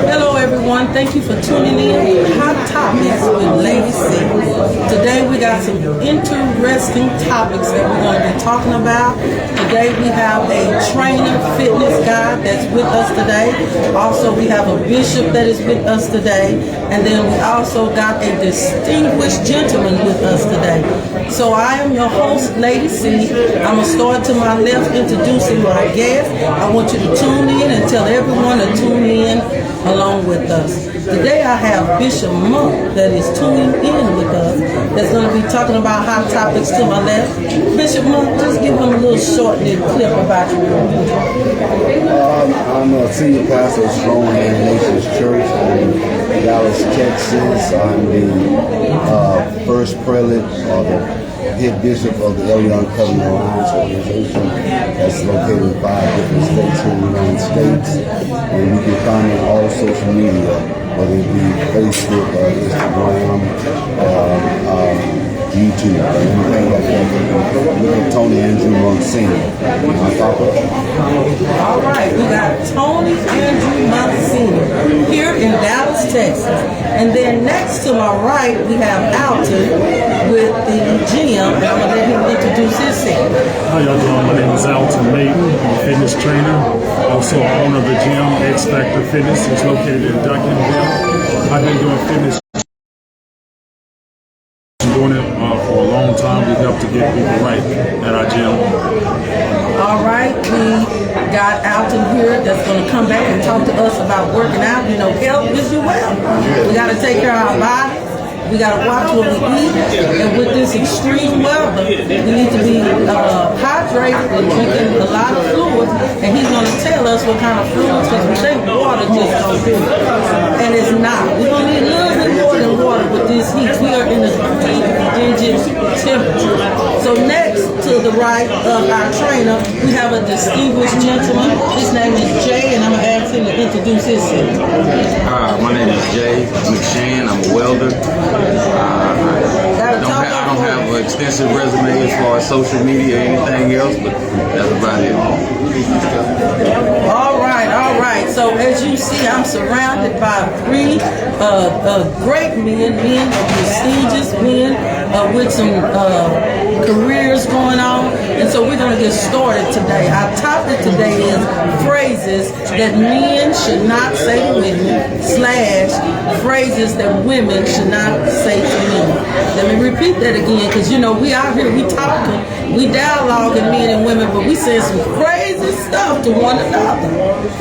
Hello everyone, thank you for tuning in to Hot Topics with Lady C. Today we got some interesting topics that we're going to be talking about. Today we have a trainer fitness guy that's with us today. Also we have a bishop that is with us today. And then we also got a distinguished gentleman with us today. So I am your host, Lady C. I'm going to start to my left introducing my guest. I want you to tune in and tell everyone to tune in along with us. Today I have Bishop Monk that is tuning in with us. That's going to be talking about hot topics to my left. Bishop Monk, just give them a little short little clip about you. I'm a senior pastor of Strong Hand Nations Church in Dallas, Texas. I'm the first prelate or the head bishop of the Elion Covenant Alliance organization that's located in 5 different states here in the United States. And you can find me on all social media, whether it be Facebook, Instagram, YouTube, or anything like that. Look at Tony Andrew Monk Sr. All right, we got Tony Andrew Monk Sr. here in Dallas, Texas. And then next to my right, we have Alton with the gym. And I'm going to let him introduce himself. How y'all doing? My name is Alton Mayton. I'm a fitness trainer, also owner of the gym, X Factor Fitness. It's located in Duncanville. I've been doing fitness. Doing it for a long time. We help to get people right at our gym. All right, we got Alton here that's going to come back and talk to us about working out. You know, health is your wealth. We got to take care of our body. We got to watch what we eat. And with this extreme weather, we need to be hydrated and drinking a lot of fluids. And he's going to tell us what kind of fluids, because we think water just don't do it. And it's not. We're going to need a little bit more than water with this heat. We are in a frigid temperature. So next to the right of our trainer, we have a distinguished gentleman. His name is Jay, and I'm going to ask him to introduce himself. My name is Jay McShann. I'm a welder. I don't have an extensive resume as far as social media or anything else, but that's about it. All right. So as you see, I'm surrounded by 3 great men, prestigious men with some careers going on. And so we're going to get started today. Our topic today is phrases that men should not say to women / phrases that women should not say to men. Let me repeat that again, because you know we out here, we talking, we dialoguing men and women, but we saying some crazy stuff to one another.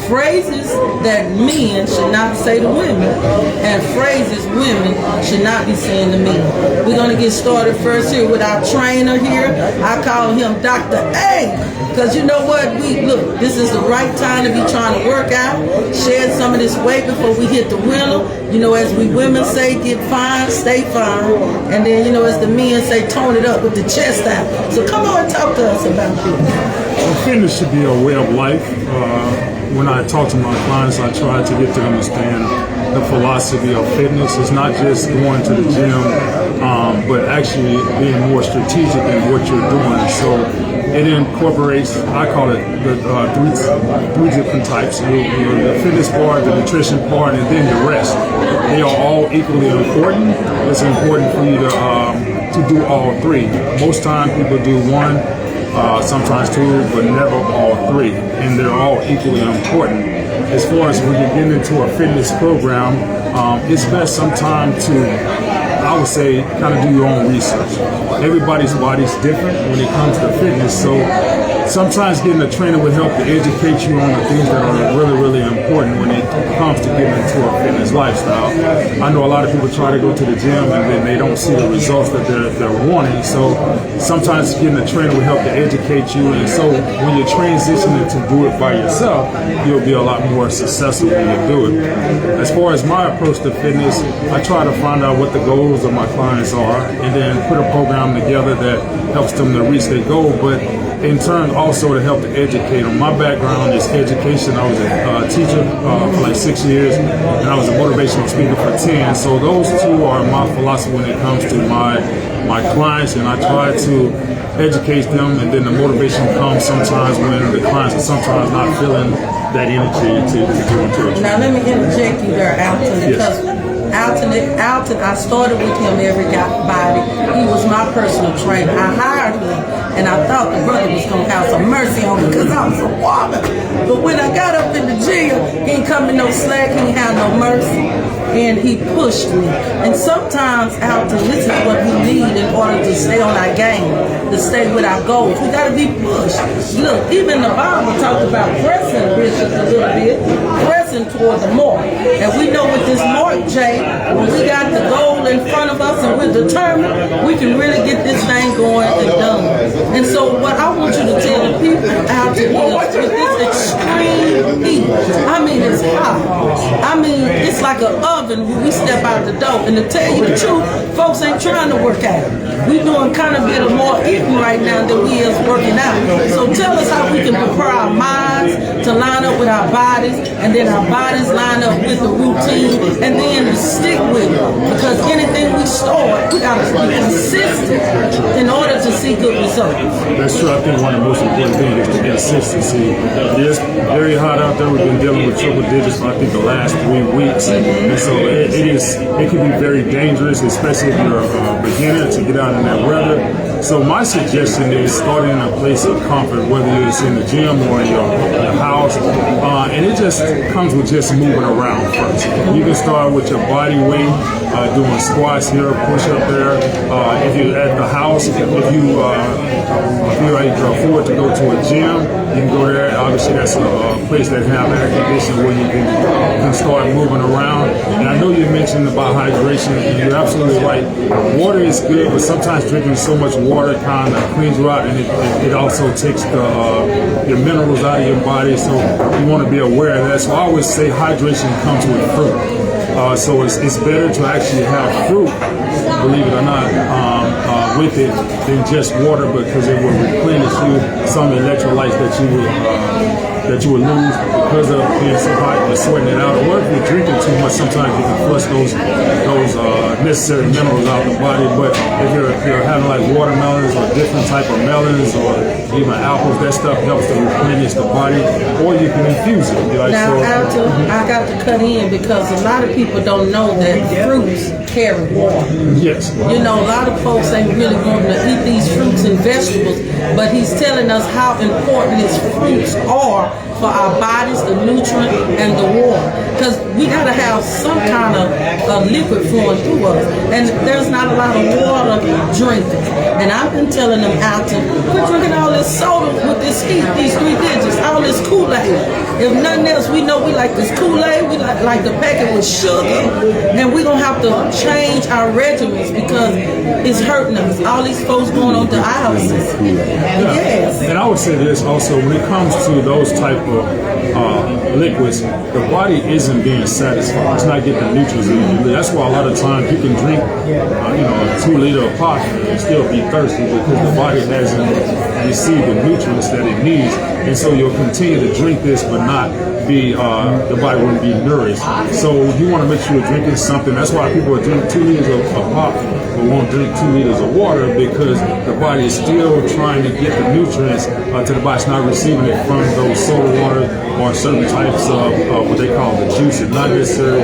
Phrases that men should not say to women, and phrases women should not be saying to men. We're going to get started first here with our trainer here. I call him Dr. A, because you know what? Look, this is the right time to be trying to work out, shed some of this weight before we hit the winter. You know, as we women say, get fine, stay fine. And then, you know, as the men say, tone it up with the chest out. So come on and talk to us about this. Well, fitness should be a way of life. When I talk to my clients, I try to get to understand the philosophy of fitness. It's not just going to the gym, but actually being more strategic in what you're doing. So it incorporates, I call it the 3 different types. The fitness part, the nutrition part, and then the rest. They are all equally important. It's important for you to do all 3. Most times people do 1. Sometimes 2, but never all 3, and they're all equally important. As far as when you get into a fitness program, it's best sometimes to, I would say, kind of do your own research. Everybody's body's different when it comes to fitness, so sometimes getting a trainer will help to educate you on the things that are really, really important when it comes to getting into a fitness lifestyle. I know a lot of people try to go to the gym and then they don't see the results that they're wanting. So sometimes getting a trainer will help to educate you. And so when you're transitioning to do it by yourself, you'll be a lot more successful when you do it. As far as my approach to fitness, I try to find out what the goals of my clients are and then put a program together that helps them to reach their goal. But in turn also to help to educate them. My background is education. I was a teacher for like 6 years, and I was a motivational speaker for 10. So those 2 are my philosophy when it comes to my clients, and I try to educate them, and then the motivation comes sometimes when the clients are sometimes not feeling that energy to go into a Now let me interject you there, Alton, because Alton, I started with him everybody. He was my personal trainer. I hired him, and I thought the brother was gonna have some mercy on me because I was a woman. But when I got up in the gym, he ain't come to no slack, he ain't have no mercy, and he pushed me. And sometimes, Alton, this is what we need in order to stay on our game, to stay with our goals. We gotta be pushed. Look, even the Bible talked about pressing Bishop a little bit, pressing toward the mark. And we know with this mark, Jay, when we got the goal in front of us and we're determined, we can really get this thing going and done. And so what I want you to tell the people out there is with this extreme heat, I mean it's hot. I mean it's like an oven when we step out the door. And to tell you the truth, folks ain't trying to work out. We doing kind of bit of more eating right now than we is working out. So tell us how we can prepare our minds to line up with our bodies, and then our bodies line up with the routine, and then to stick with it. Because anything we start, we gotta be consistent in order to see good results. That's true. I think one of the most important things is the consistency. It is very hot out there. We've been dealing with triple digits for I think the last 3 weeks, and so it can be very dangerous, especially if you're a beginner, to get out in that weather. So my suggestion is starting in a place of comfort, whether it's in the gym or in your house, and it just comes with just moving around first. You can start with your body weight, doing squats here, push up there. If you're at the house, if you're able to afford to go to a gym, you can go there. Obviously, that's a place that have air conditioning where you can start moving around. And I know you mentioned about hydration, and you're absolutely right. Water is good, but sometimes drinking so much water kind of cleans you out, and it also takes your minerals out of your body. So you want to be aware of that. So I always say hydration comes with fruit. So it's better to actually have fruit, believe it or not, with it than just water, because it will replenish you some electrolytes that you would lose because of being so hot and sweating it out. Or if you're drinking too much, sometimes you can flush those necessary minerals out the body. But if you're having like watermelons or different type of melons or even apples, that stuff helps to replenish the body. Or you can infuse it. Like, now, I got to cut in because a lot of people don't know that fruits carry water. Yes. You know, a lot of folks ain't really going to eat these fruits and vegetables, but he's telling us how important these fruits are for our bodies, the nutrient and the water. Because we got to have some kind of liquid flowing through us. And there's not a lot of water drinking. And I've been telling them out to quit drinking all this soda with this heat, these 3 digits, all this Kool-Aid. If nothing else, we know we like this Kool-Aid, we like the packet with sugar, and we're going to have to change our regimens because it's hurting us. All these folks going on dialysis. Yes. And I would say this also, when it comes to those type of liquids, the body isn't being satisfied. It's not getting the nutrients in it. That's why a lot of times you can drink, a 2 liter of pop and still be thirsty because the body hasn't received the nutrients that it needs. And so you'll continue to drink this, but not be, the body wouldn't be nourished. So you want to make sure you're drinking something. That's why people drink 2 liters of pop but won't drink 2 liters of water, because the body is still trying to get the nutrients to the body. It's not receiving it from those soda water or certain types of what they call the juices, not necessarily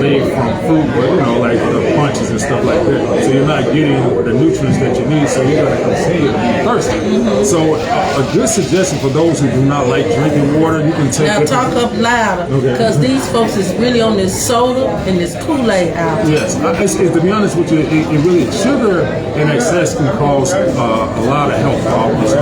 made from fruit, but like the punches and stuff like that. So you're not getting the nutrients that you need, so you're going to continue to be thirsty. So a good suggestion for those who do not like drinking water, you can take. Now talk up louder, because these folks is really on this soda and this Kool-Aid out. Yes, to be honest with you, it really, sugar in excess can cause a lot of health problems.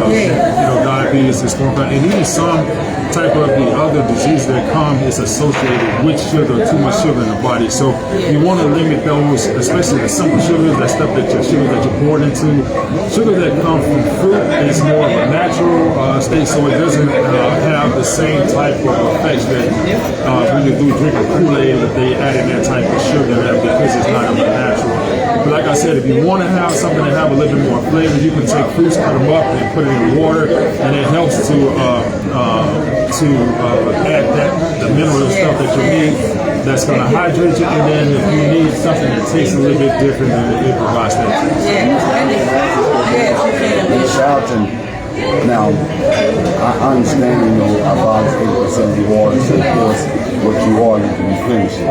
Diabetes, and even some type of the other disease that come is associated with sugar, too much sugar in the body. So you want to limit those, especially the simple sugars, that stuff that you're pouring into. Sugar that comes from fruit is more of a natural state, so it doesn't have the same type of effects that when you do drink a Kool-Aid, that they add in that type of sugar there, because it's not natural. But like I said, if you want to have something that have a little bit more flavor, you can take fruits, cut them up, and put it in water, and it helps to add the mineral stuff that you need. That's going to hydrate you, and then if you need something that tastes a little bit different, then it provides that. Alton, Now, I understand, you know, our body's 80% of the water, so of course, what you are, you can replenish it.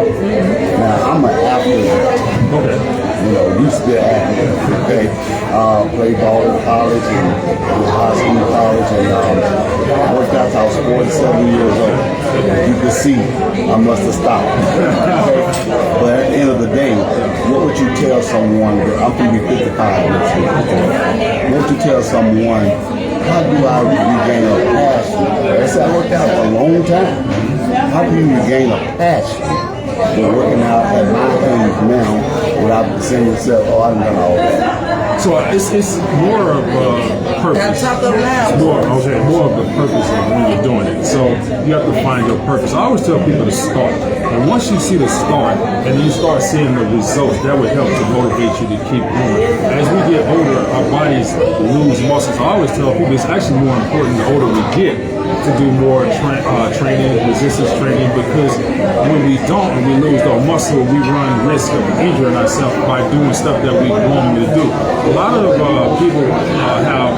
Now, I'm an athlete. Okay. You know, used to be an athlete, okay? Played ball in college and high school, college, and I worked out till I was 47 years old. As you can see, I must have stopped. But at the end of the day, what would you tell someone that I'm going to be 55 next year? What would you tell someone, how do I regain a passion? I said I worked out a long time. How do you regain a passion? We're working out at my age now without saying yourself, oh, I've done all that. So it's more of a purpose. Talk up loud. More of the purpose of when you're doing it. So you have to find your purpose. I always tell people to start. And once you see the start and you start seeing the results, that would help to motivate you to keep going. As we get older, our bodies lose muscles. I always tell people it's actually more important the older we get to do more training, resistance training, because when we don't and we lose our muscle, we run risk of injuring ourselves by doing stuff that we normally do. A lot of people have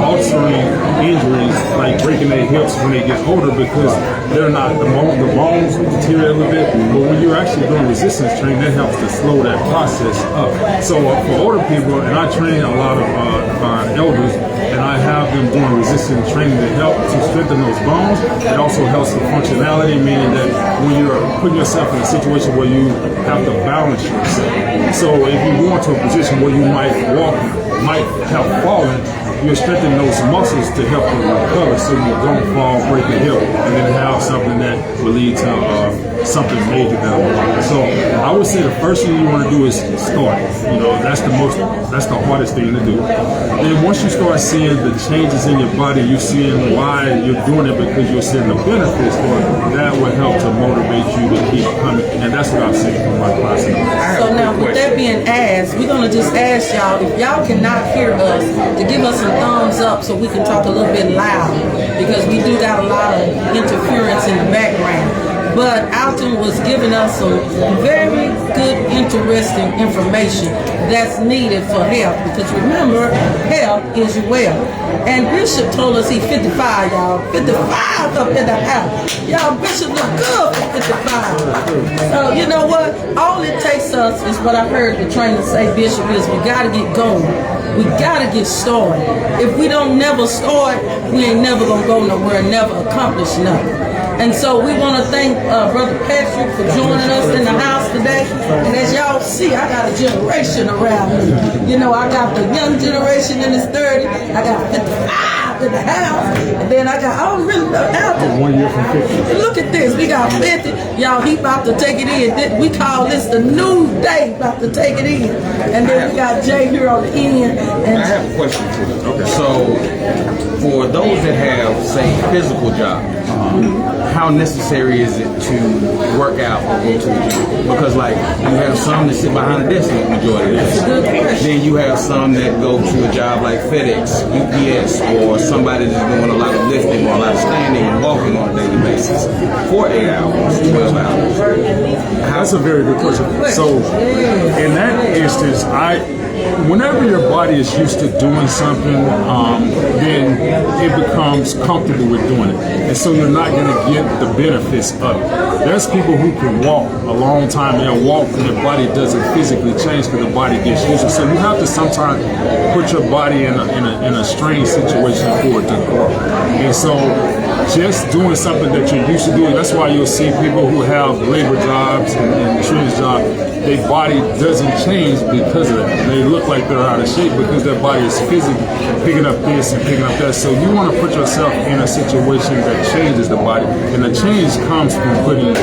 altering injuries, like breaking their hips when they get older, because they're not, the bones deteriorate a little bit, but when you're actually doing resistance training, that helps to slow that process up. So for older people, and I train a lot of elders, and I have them doing resistance training to help to strengthen those bones. It also helps the functionality, meaning that when you're putting yourself in a situation where you have to balance yourself. So if you go into a position where you might have fallen, you're strengthening those muscles to help you recover so you don't fall, break a hip, and then have something that will lead to something major down the line. So I would say the first thing you want to do is start. You know, that's the hardest thing to do. Then once you start seeing the changes in your body, you're seeing why you're doing it, because you're seeing the benefits for it, that will help to motivate you to keep coming. And that's what I've seen from my class. So now, with that being asked, we're going to just ask y'all, if y'all cannot hear us, to give us some thumbs up so we can talk a little bit loud, because we do got a lot of interference in the background. But Alton was giving us some very good, interesting information that's needed for health. Because remember, health is your wealth. And Bishop told us he's 55, y'all. 55 up in the house. Y'all, Bishop look good for 55. So you know what? All it takes us is what I heard the trainer say, Bishop, is we got to get going. We got to get started. If we don't never start, we ain't never going to go nowhere and never accomplish nothing. And so we want to thank Brother Patrick for joining us in the house today. And as y'all see, I got a generation around me. You know, I got the young generation in his 30s. I got 55 in the house. And then I don't really know how. 1 year from 50. Look at this. We got 50. Y'all, he about to take it in. We call this the new day, about to take it in. And then we got Jay here on the end. And I have a question for you. Okay. So, for those that have, say, physical jobs, how necessary is it to work out or go to the gym? Because, like, you have some that sit behind a desk the majority of the day. Then you have some that go to a job like FedEx, UPS, or somebody that's doing a lot of lifting or a lot of standing and walking on a daily basis for 8 hours, 12 hours. That's a very good question. So, in that instance, whenever your body is used to doing something, then it becomes comfortable with doing it. And so you're not going to get the benefits of it. There's people who can walk a long time, they'll walk and their body doesn't physically change because the body gets used to it. So you have to sometimes put your body in a strange situation for it to grow. And so just doing something that you're used to doing, that's why you'll see people who have labor jobs and trades jobs, their body doesn't change because of that. They look like they're out of shape because their body is physically picking up this and picking up that. So you want to put yourself in a situation that changes the body. And the change comes from putting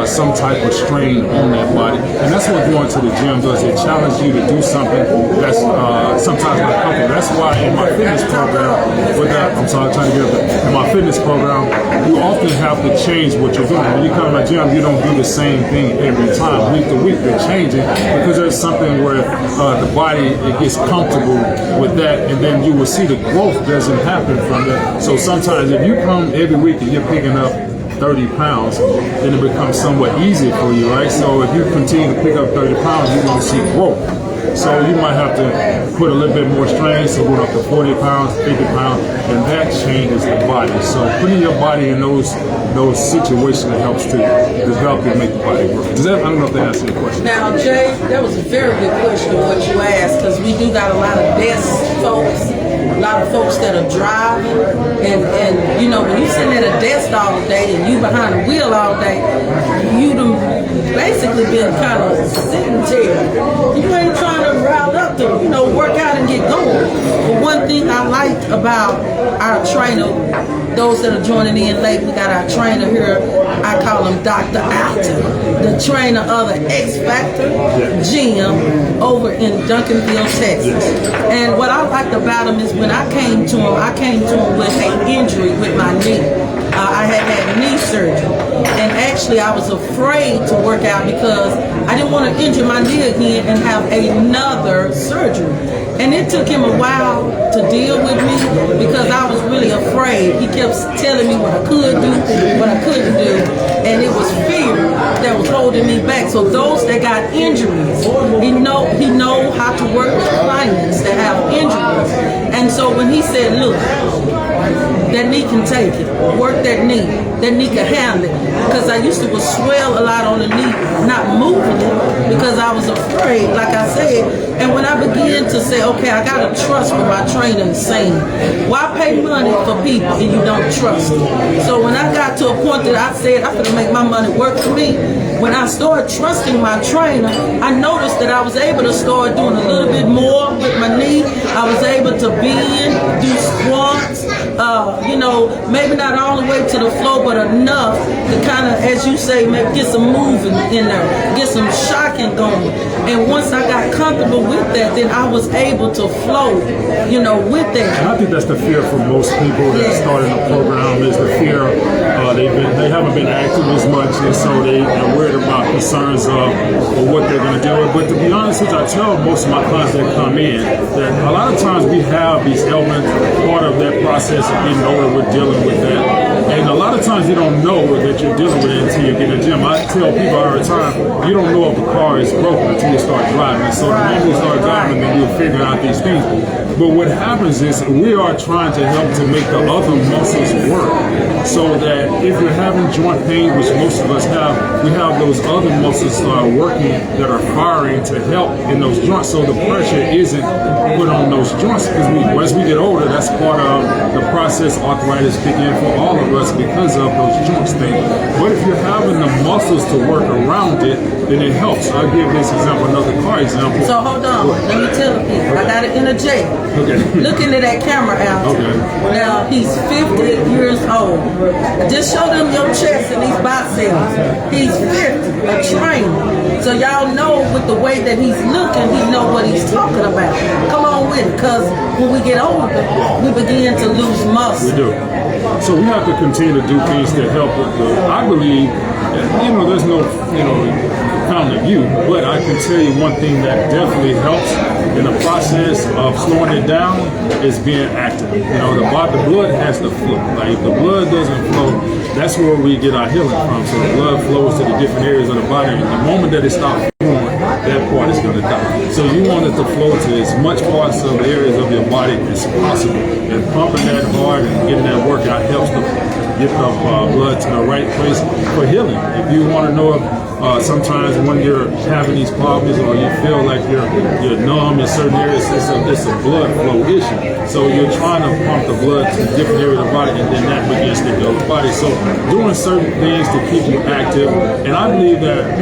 some type of strain on that body. And that's what going to the gym does. It challenges you to do something that's sometimes not comfortable. That's why in my fitness program, in my fitness program, you often have to change what you're doing. When you come to my gym, you don't do the same thing every time, week to week. They're changing because there's something where the body, it gets comfortable with that, and then you will see the growth doesn't happen from that. So sometimes if you come every week and you're picking up 30 pounds, then it becomes somewhat easy for you, right? So if you continue to pick up 30 pounds, you're going to see growth. So you might have to put a little bit more strain, so going up to 40 pounds, 50 pounds, and that changes the body. So putting your body in those situations helps to develop and make the body work. I don't know if that answers your question. Now, Jay, that was a very good question what you asked, because we do got a lot of desk folks, a lot of folks that are driving, and you know, when you sitting at a desk all day and you behind a wheel all day, you done basically been kind of sedentary. You ain't trying to route up to, you know, work out and get going. But one thing I liked about our trainer, those that are joining in late, we got our trainer here, I call him Dr. Alton, the trainer of the X Factor Gym over in Duncanville, Texas. And what I liked about him is when I came to him with an injury with my knee. I had knee surgery, and actually I was afraid to work out because I didn't want to injure my knee again and have another surgery. And it took him a while to deal with me because I was really afraid. He kept telling me what I could do, what I couldn't do, and it was fear that was holding me back. So those that got injuries, he know how to work with clients that have injuries. And so when he said, look, that knee can take it, work that knee can handle it. Because I used to swell a lot on the knee, not moving it, because I was afraid, like I said. And when I began to say, okay, I got to trust what my trainer is saying. Why pay money for people and you don't trust them? So when I got to a point that I said, I'm going to make my money work for me, when I started trusting my trainer, I noticed that I was able to start doing a little bit more with my knee. I was able to bend, do squats, you know, maybe not all the way to the floor, but enough to kind of, as you say, maybe get some moving in there, get some shocking going. And once I got comfortable with that, then I was able to flow, you know, with that. And I think that's the fear for most people that started the program is the fear. They haven't been active as much, and so they're worried about concerns of what they're going to deal with. But to be honest with you, I tell most of my clients that come in that a lot of times we have these elements, part of that process of getting older, we're dealing with that. And a lot of times you don't know that you're dealing with it until you get in the gym. I tell people all the time, you don't know if a car is broken until you start driving. So the moment you start driving, then you're figuring out these things. But what happens is we are trying to help to make the other muscles work so that if you're having joint pain, which most of us have, we have those other muscles working that are firing to help in those joints so the pressure isn't put on those joints. Because as we get older, that's part of the process arthritis kick in for all of us because of those joints things. But if you're having the muscles to work around it, then it helps. I'll give this example, another car example. So hold on, let me tell people, I got to interject. Okay. Look into that camera out. Okay. Now, he's 50 years old. Just show them your chest and these biceps. He's 50, a trainer. So y'all know with the way that he's looking, he know what he's talking about. Come on with it, because when we get older, we begin to lose muscle. We do. So we have to continue to do things to help. I believe, there's no, found of you, but I can tell you one thing that definitely helps in the process of slowing it down is being active. The blood has to flow. Like if the blood doesn't flow, that's where we get our healing from. So the blood flows to the different areas of the body, and the moment that it stops flowing, that part is going to die. So you want it to flow to as much parts of the areas of your body as possible, and pumping that hard and getting that workout helps to get the blood to the right place for healing. If you want to know if sometimes when you're having these problems or you feel like you're numb in certain areas, it's a blood flow issue. So you're trying to pump the blood to different areas of the body, and then that begins to build the body. So doing certain things to keep you active. And I believe that,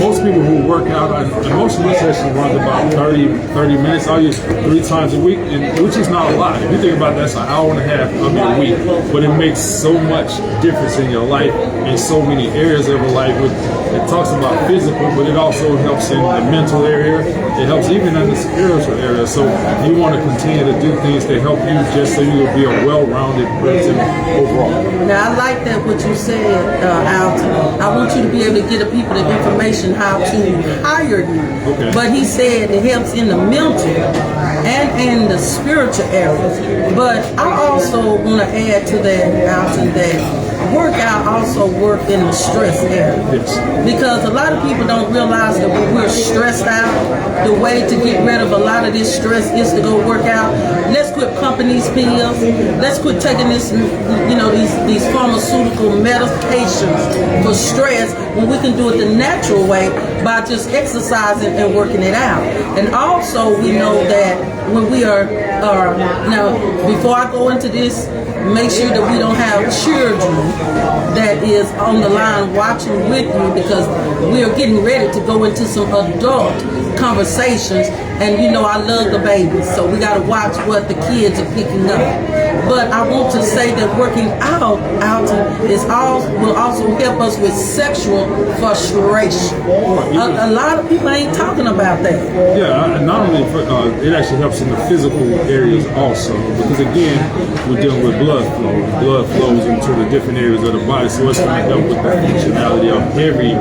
most people who work out, and most of this session runs about 30 minutes, I use 3 times a week, which is not a lot. If you think about that, that's an hour and a half of your week. But it makes so much difference in your life in so many areas of your life. It talks about physical, but it also helps in the mental area. It helps even in the spiritual area. So you want to continue to do things to help you just so you will be a well-rounded person overall. Now, I like that what you said, Alton. I want you to be able to get the people the information how to hire you. Okay. But he said it helps in the mental and in the spiritual area. But I also want to add to that, Alton, that workout also work in the stress area. Yes. Because a lot of people don't realize that when we're stressed out, the way to get rid of a lot of this stress is to go work out. Let's quit pumping these pills. Let's quit taking this, these pharmaceutical medications for stress when we can do it the natural way by just exercising and working it out. And also we know that when we are now, before I go into this, make sure that we don't have children that is on the line watching with you, because we are getting ready to go into some adult conversations, and I love the babies, so we got to watch what the kids are picking up. But I want to say that working out will also help us with sexual frustration. A lot of people ain't talking about that. Yeah, not only it actually helps in the physical areas also, because again, we're dealing with blood flow. Blood flows into the different areas of the body, so it's going to help with the functionality of every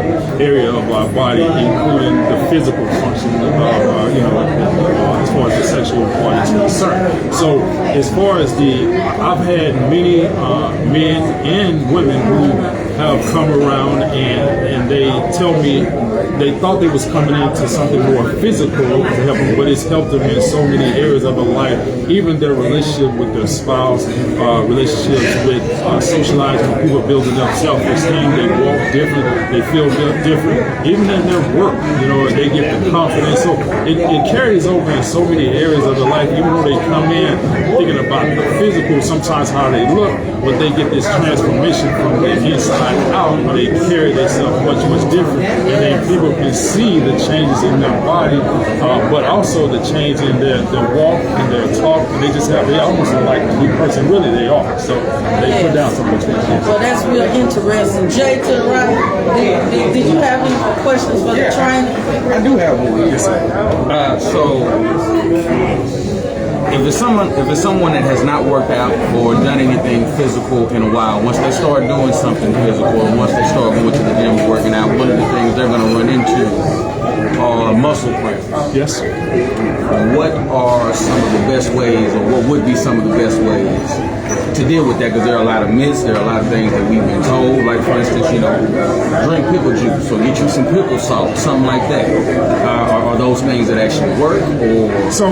area of our body, including the physical function as far as the sexual part is concerned. So as far as I've had many men and women who have come around and they tell me they thought they was coming into something more physical to help them, but it's helped them in so many areas of their life, even their relationship with their spouse, relationships with socializing with people, building up self-esteem. They walk different, they feel different, even in their work, they get the confidence. So it carries over in so many areas of their life, even though they come in thinking about the physical, sometimes how they look, but they get this transformation from the inside out. They carry themselves much different, and then people can see the changes in their body, but also the change in their walk and their talk. And they almost look like the new person really they are. So they put down so much weight. Well, that's real interesting. Jay, to the right, did you have any questions for the trainer? I do have one. Yes, sir. If it's someone that has not worked out or done anything physical in a while, once they start doing something physical, or once they start going to the gym and working out, one of the things they're going to run into are muscle cramps. Yes. What are some of the best ways, or what would be some of the best ways to deal with that? Because there are a lot of myths, there are a lot of things that we've been told, like for instance, drink pickle juice or get you some pickle salt, something like that. Are those things that actually work? Or So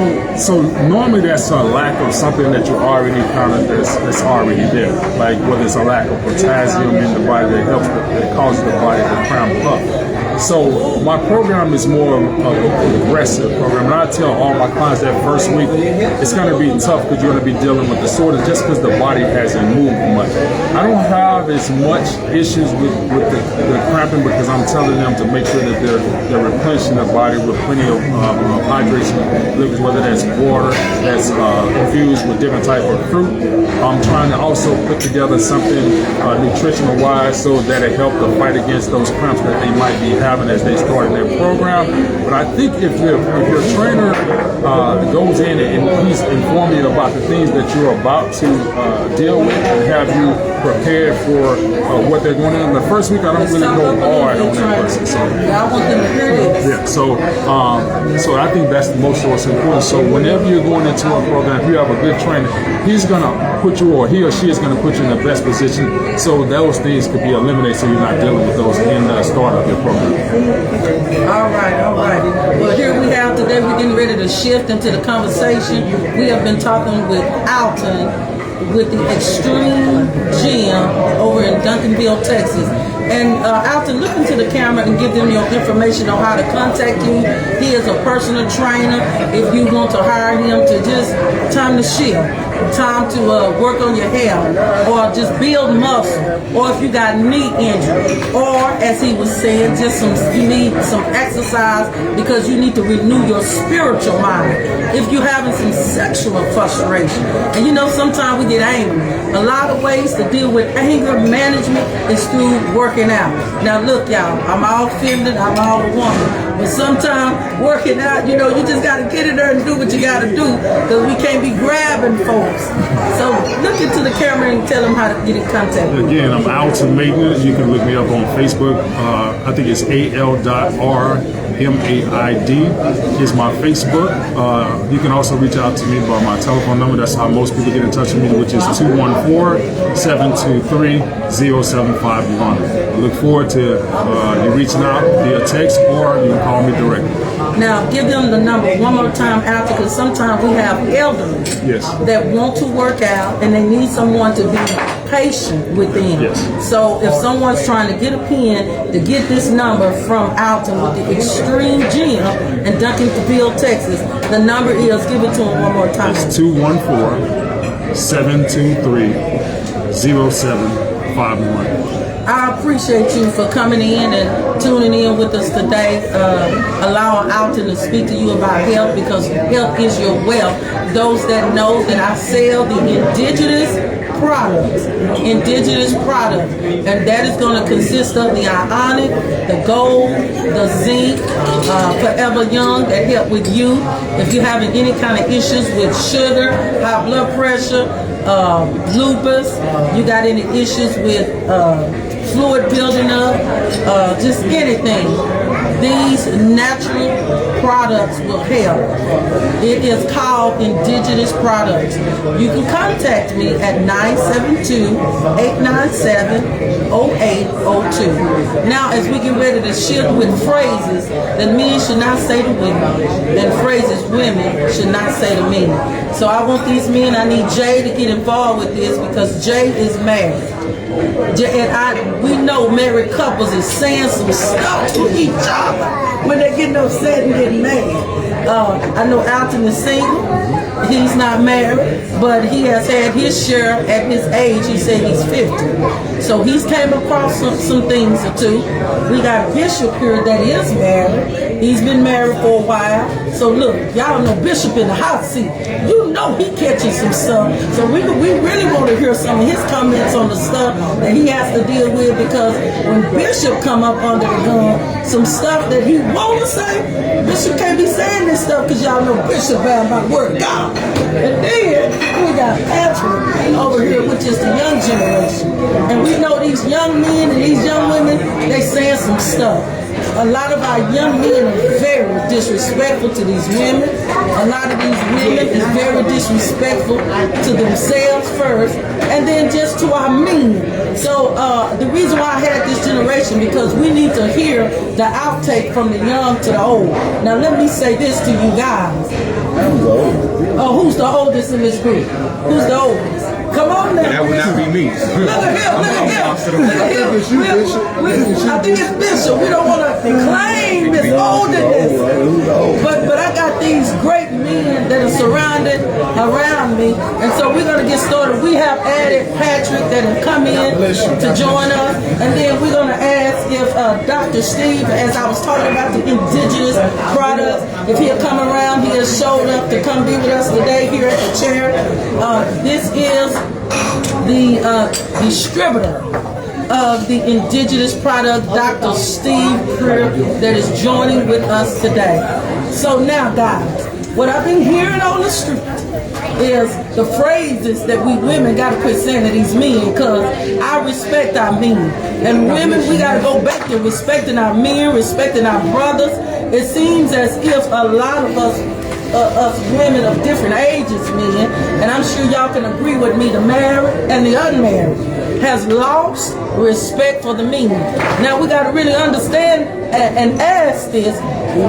normally that's a lack of something that you already that's already there, like whether it's a lack of potassium in the body that causes the body to cramp up. So my program is more of a progressive program, and I tell all my clients that first week it's going to be tough because you're going to be dealing with disorders just because the body hasn't moved much. I don't have as much issues with the cramping because I'm telling them to make sure that they're replenishing their body with plenty of hydration liquids, whether that's water that's infused with different type of fruit. I'm trying to also put together something nutritional wise so that it helps to fight against those cramps that they might be having as they start their program. But I think if your trainer goes in and he's informing you about the things that you're about to deal with and have you prepared for what they're going to do. In the first week, I don't really go hard on that person. So, I want them to hear this. yeah, so I think that's the most important. So whenever you're going into a program, if you have a good trainer, he's going to put you, or he or she is going to put you in the best position so those things could be eliminated so you're not dealing with those in the start of your program. All right. Well, here we have today, we're getting ready to shift into the conversation. We have been talking with Alton with the Extreme Gym over in Duncanville, Texas. And Alton, look into the camera and give them your information on how to contact you. He is a personal trainer. If you want to hire him to just time to shift, time to work on your health, or just build muscle, or if you got knee injury, or as he was saying, you need some exercise because you need to renew your spiritual mind. If you're having some sexual frustration, and sometimes we get angry. A lot of ways to deal with anger management is through working out. Now look, y'all, I'm all feminine, I'm all a woman. But sometimes working out, you just got to get in there and do what you got to do because we can't be grabbing folks. So look into the camera and tell them how to get in contact with me. Again, I'm Alton Maintenance. You can look me up on Facebook Facebook. I think it's AL.RMAID is my Facebook. You can also reach out to me by my telephone number. That's how most people get in touch with me, which is 214-723-0751. I look forward to you reaching out via text, or you can call me directly. Now, give them the number one more time out, because sometimes we have elders that want to work out and they need someone to be patient with them. Yes. So if someone's trying to get a pen to get this number from Alton with the Extreme Gym in Duncanville, Texas, the number is, give it to them one more time. It's 214-723-0751. I appreciate you for coming in and tuning in with us today, allowing Alton to speak to you about health, because health is your wealth. Those that know that I sell the indigenous products, and that is going to consist of the ionic, the gold, the zinc, Forever Young, that help with you if you're having any kind of issues with sugar, high blood pressure, lupus, you got any issues with fluid building up, just anything. These natural products will help. It is called Indigenous Products. You can contact me at 972-897-0802. Now, as we get ready to shift with phrases that men should not say to women, and phrases women should not say to men. So I want these men, I need Jay to get involved with this, because Jay is married. And we know married couples is saying some stuff to each other when they're getting upset and getting mad. I know Alton is single. He's not married, but he has had his share at his age. He said he's 50. So he's came across some things or two. We got Bishop here that is married. He's been married for a while. So look, y'all know Bishop in the hot seat. You know he catching some stuff. So we really want to hear some of his comments on the stuff that he has to deal with, because when Bishop come up under the gun, some stuff that he want to say, Bishop can't be saying this stuff, because y'all know Bishop bound by the word of God. And then we got Patrick over here, which is the young generation. And we know these young men and these young women, they saying some stuff. A lot of our young men are very disrespectful to these women. A lot of these women is very disrespectful to themselves first, and then just to our men. So the reason why I had this generation, because we need to hear the outtake from the young to the old. Now let me say this to you guys. Who's the oldest in this group? Who's the oldest? Come on now. That would not be me. Look at him. I think it's Bishop. We don't want to claim his oldness. But I got these great men that are surrounded around me. And so we're going to get started. We have added Patrick that have come in to join us. And then we're going to ask if Dr. Steve, as I was talking about the indigenous products, if he'll come around, he has showed up to come be with us today here at the chair. This is the distributor of the indigenous product, Dr. Steve Creer, that is joining with us today. So now, guys, what I've been hearing on the street is the phrases that we women got to quit saying to these men, because I respect our men. And women, we got to go back to respecting our men, respecting our brothers. It seems as if a lot of us women of different ages, men, and I'm sure y'all can agree with me, the married and the unmarried, has lost respect for the men. Now we got to really understand and ask this: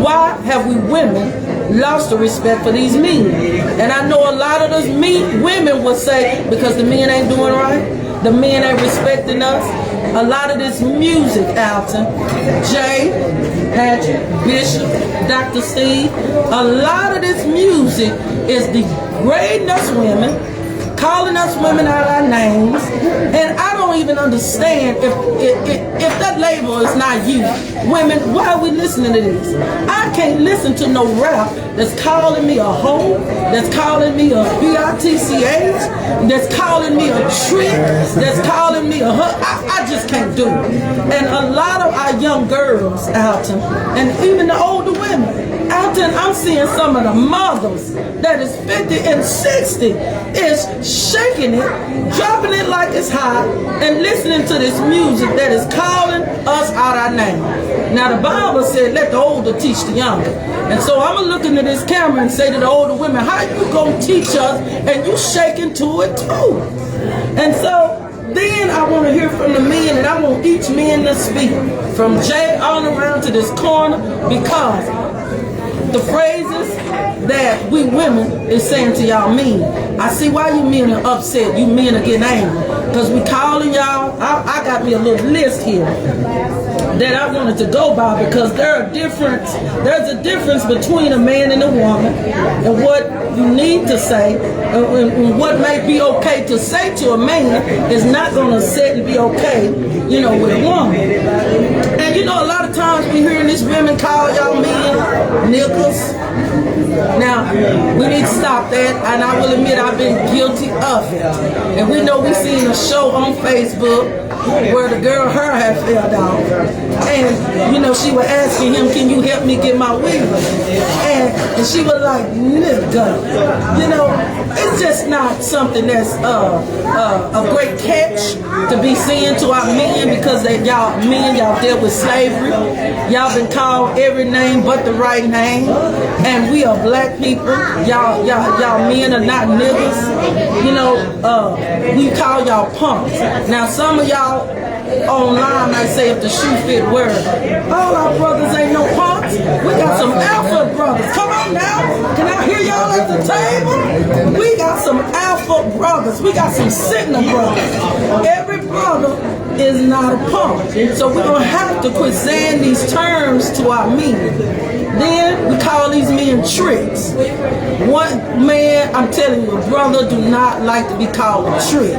why have we women lost the respect for these men? And I know a lot of those women will say, because the men ain't doing right, the men ain't respecting us. A lot of this music, Alton, Jay, Patrick, Bishop, Dr. Steve, a lot of this music is degrading us women, calling us women out our names, and I don't even understand if that label is not you. Women, why are we listening to this? I can't listen to no rap that's calling me a hoe, that's calling me a bitch, that's calling me a trick, that's calling me a I just can't do it. And a lot of our young girls, Alton, and even the older women, Alton, I'm seeing some of the mothers that is 50 and 60 is shaking it, dropping it like it's hot, and listening to this music that is calling us out thy name. Now the Bible said, let the older teach the younger. And so I'm going to look into this camera and say to the older women, how you going to teach us and you shaking to it too? And so then I want to hear from the men, and I want each man to speak from Jay all around to this corner, because the phrases that we women is saying to y'all men. I see why you men are upset. You men are getting angry because we calling y'all. I got me a little list here that I wanted to go by, because there's a difference between a man and a woman, and what you need to say, and what may be okay to say to a man is not going to sit and be okay, with a woman. And a lot of times we hearing these women call y'all men niggas. Now, we need to stop that, and I will admit I've been guilty of it. And we know we seen a show on Facebook where the girl, her hair fell down. And, she was asking him, can you help me get my wig? And she was like, nigga. It's just not something that's a great catch to be saying to our men, because y'all dealt with slavery. Y'all been called every name but the right name. And we are black people. Y'all men are not niggas. We call y'all punks. Now some of y'all online might say, if the shoe fit, wear it. All our brothers ain't no punks. We got some alpha brothers. Come on now. Can I hear y'all at the table? We got some alpha brothers. We got some Sigma brothers. Every brother is not a punk. So we're going to have to quit saying these terms to our men. Then we call these men tricks. One man, I'm telling you, a brother do not like to be called a trick,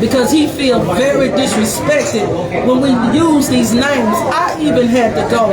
because he feels very disrespected when we use these names. I even had to go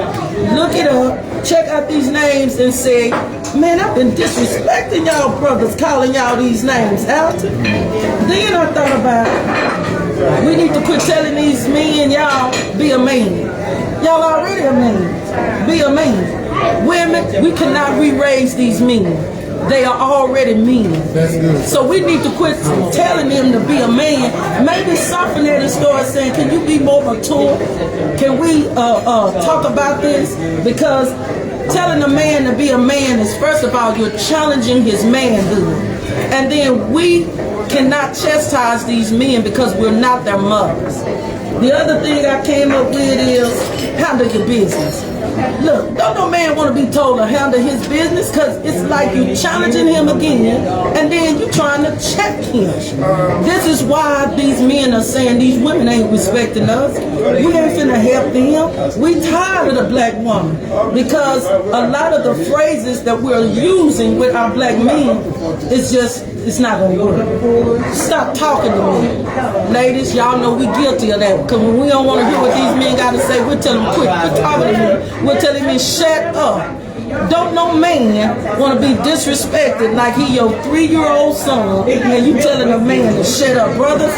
look it up, check out these names, and say, man, I've been disrespecting y'all brothers, calling y'all these names out. Then I thought about, we need to quit telling these men, y'all, be a man. Y'all already a man. Be a man. Women, we cannot re-raise these men. They are already men. That's good. So we need to quit telling them to be a man. Maybe soften it and start saying, can you be more mature? Can we talk about this? Because telling a man to be a man is, first of all, you're challenging his manhood. And then we cannot chastise these men because we're not their mothers. The other thing I came up with is handle your business. Look, don't no man want to be told to handle his business, because it's like you challenging him again and then you trying to check him. This is why these men are saying these women ain't respecting us. We ain't finna help them. We tired of the black woman, because a lot of the phrases that we're using with our black men is just, it's not gonna work. Stop talking to me. Ladies, y'all know we guilty of that, because when we don't want to hear what these men gotta say, we'll tell them quit talking to me. We'll tell him, shut up. Don't no man want to be disrespected like he your 3-year-old son, and you telling a man to shut up. Brothers,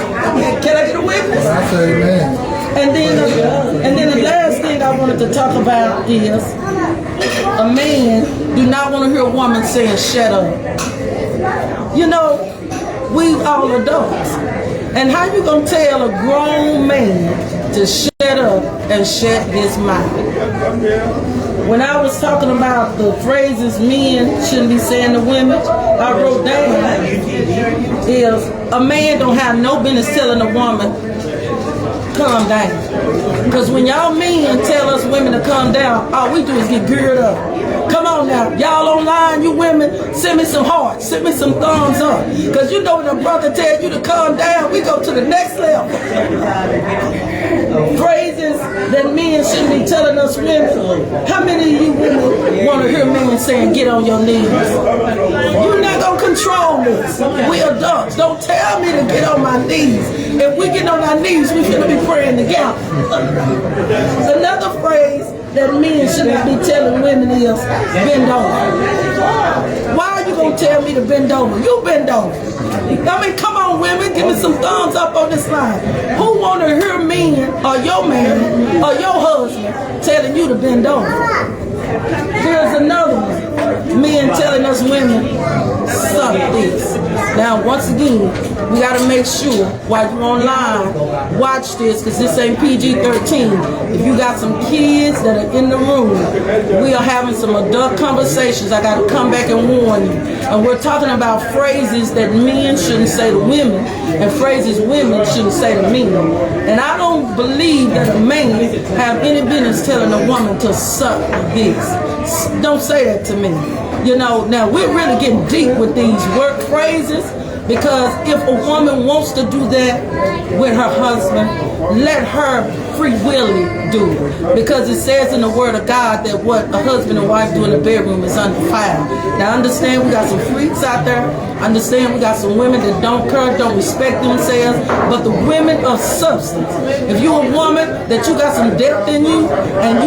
can I get a witness? Amen. And then the last thing I wanted to talk about is, a man do not want to hear a woman saying shut up. We all adults. And how you gonna tell a grown man to shut up and shut his mouth? When I was talking about the phrases men shouldn't be saying to women, I wrote down is, a man don't have no business telling a woman, calm down. Because when y'all men tell us women to calm down, all we do is get geared up. Come on now, y'all online, you women, send me some hearts, send me some thumbs up. Because you know when a brother tells you to calm down, we go to the next level. Phrases that men shouldn't be telling us women. How many of you women want to hear men saying, get on your knees? You're not going to control this. We adults. Don't tell me to get on my knees. If we get on our knees, we should be praying together. Another phrase that men shouldn't be telling women is, bend over. Why are you going to tell me to bend over? You bend over. I mean, come on, women, give me some thumbs up on this line. Who want to hear men or your man or your husband telling you to bend over? Here's another one. Men telling us women, suck this. Now, once again, we got to make sure while you're online, watch this, because this ain't PG-13. If you got some kids that are in the room, we are having some adult conversations. I got to come back and warn you. And we're talking about phrases that men shouldn't say to women and phrases women shouldn't say to men. And I don't believe that a man have any business telling a woman to suck this. Don't say that to me. You know, now we're really getting deep with these work phrases, because if a woman wants to do that with her husband, let her free willy do it. Because it says in the word of God that what a husband and wife do in the bedroom is undefiled. Now understand, we got some freaks out there. Understand, we got some women that don't care, don't respect themselves, but the women of substance. If you're a woman that you got some depth in you, and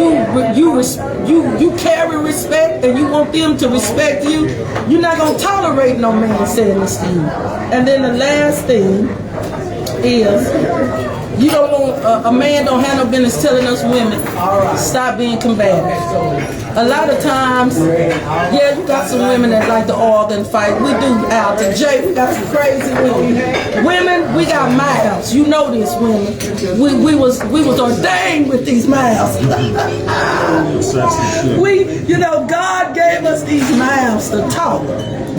you carry respect, and you want them to respect you, you're not gonna tolerate no man saying this to you. And then the last thing is, you don't want a man don't have no business telling us women stop being combative. A lot of times, yeah, you got some women that like to argue and fight. We do, Alton Jay. We got some crazy women. Women, we got mouths. You know this, women. We was ordained with these mouths. God gave us these mouths to talk,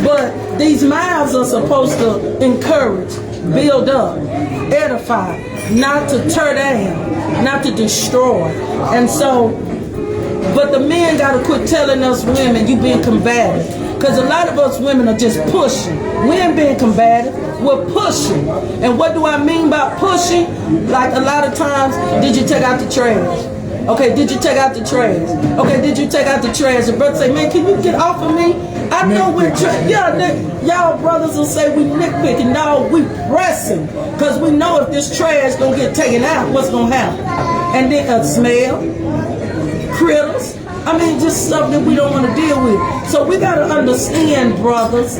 but these mouths are supposed to encourage, build up, edify, not to tear down, not to destroy. And so, but the men got to quit telling us women you being combative, because a lot of us women are just pushing. We ain't being combative, we're pushing. And what do I mean by pushing? Like a lot of times, did you take out the trash? Okay, did you take out the trash? Okay, did you take out the trash? The brother say, man, can you get off of me? I know we're y'all brothers will say we nitpicking. No, we pressing, because we know if this trash gonna get taken out, what's gonna happen? And then smell, critters. I mean, just stuff that we don't want to deal with. So we gotta understand, brothers,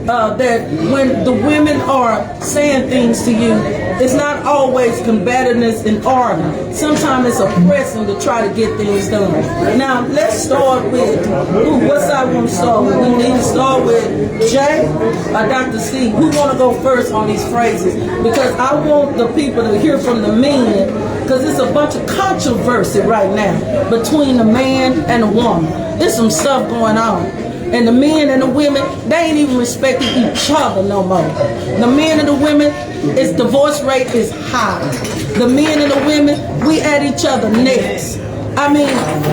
that when the women are saying things to you, it's not always combativeness and arguing. Sometimes it's a pressing to try to get things done. Now, let's start with, what side want to start with? We need to start with Jay or Dr. Steve. Who want to go first on these phrases? Because I want the people to hear from the men, because it's a bunch of controversy right now between the man and the woman. There's some stuff going on. And the men and the women, they ain't even respecting each other no more. The men and the women, its divorce rate is high. The men and the women, we at each other necks. I mean,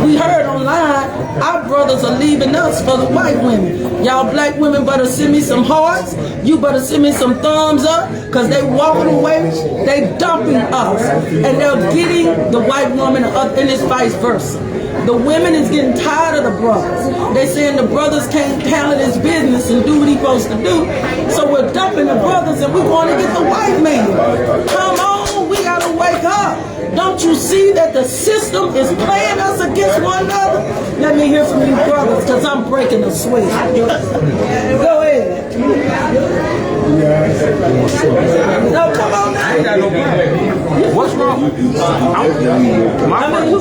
we heard online, our brothers are leaving us for the white women. Y'all black women better send me some hearts. You better send me some thumbs up, because they walking away, they dumping us. And they're getting the white woman, and it's vice versa. The women is getting tired of the brothers. They saying the brothers can't handle his business and do what he's supposed to do. So we're dumping the brothers and we want to get the white man. Come on, we gotta wake up. Don't you see that the system is playing us against one another? Let me hear from you brothers, because I'm breaking the sweat. Go ahead. No, come on now. What's wrong? Who's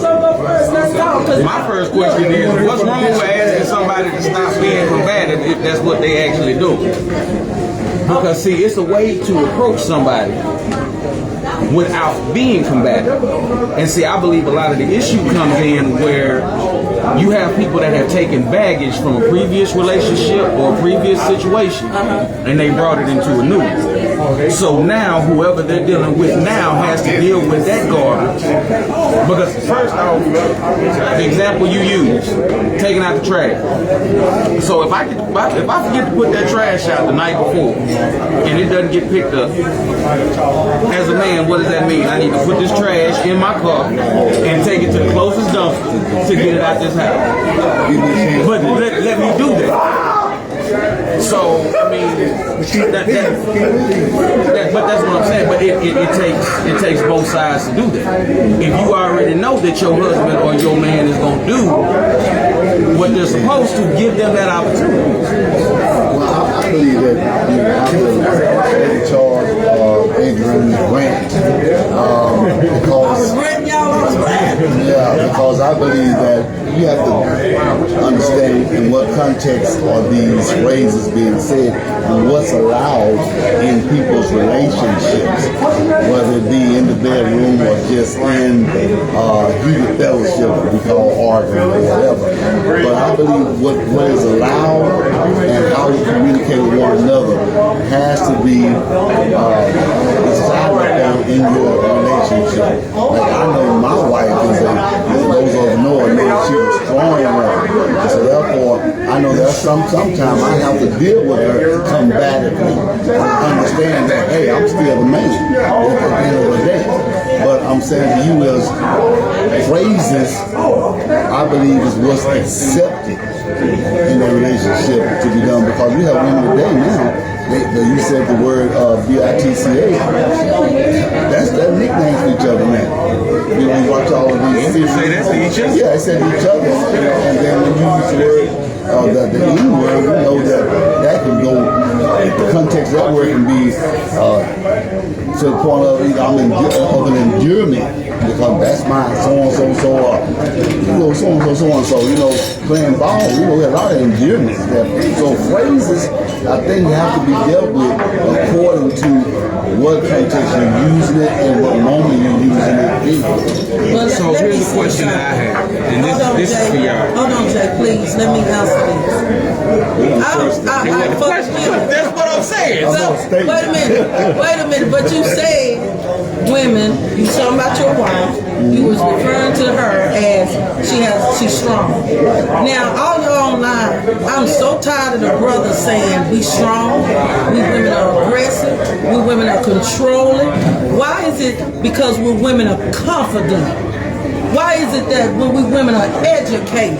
gonna go first? Let's go. My first question is, what's wrong with asking somebody to stop being combative if that's what they actually do? Because see, it's a way to approach somebody without being combative. And see, I believe a lot of the issue comes in where you have people that have taken baggage from a previous relationship or a previous situation, and they brought it into a new one. So now whoever they're dealing with now has to deal with that garbage. Because first off, the example you use, taking out the trash. So if I forget to put that trash out the night before and it doesn't get picked up, as a man, what does that mean? I need to put this trash in my car and take it to the closest dumpster to get it out this house. But let me do that. So I mean, but that's what I'm saying. But it takes both sides to do that. If you already know that your husband or your man is going to do what they're supposed to, give them that opportunity. Well, I believe that I'm in charge of Adrian Grant. I was ranting y'all, I was ranting. Yeah, because I believe that you have to understand in what context are these phrases being said and what's allowed in people's relationships, whether it be in the bedroom or just in heated fellowship, we call arguing or whatever. But I believe what is allowed and how we communicate with one another has to be decided on in your relationship. Like I know my wife is those of Noah made she was strong enough. So therefore, I know there's sometimes I have to deal with her combatively and understand that, hey, I'm still the man at the end of the day. But I'm saying to you is phrases, I believe, is what's accepted in a relationship to be done, because we have women today now. You said the word B-I-T-C-A. That's their nickname for each other now. You know, you watch all of these series. Say that to each other? Yeah, they said to each other. And then when you use the word, the E-word, you know that can go, the context of that word can be to the point of an endearment. Because that's mine, so and so, you know, playing ball, you know, there's a lot of endearments there. So phrases, I think, have to be dealt with according to what context you're using it and what moment you're using it in. Well, So let here's me the question say that I have, and something. this is for y'all. Hold on, Jay, please. Let me answer this. I fuck women. That's what I'm saying. Wait a minute. But you said women, you talking about your wife, you was referring to her as she's strong. Now, all y'all online, I'm so tired of the brothers saying we strong, we women are aggressive, we women are controlling. Why is it because we women are confident? Why is it that when we women are educated?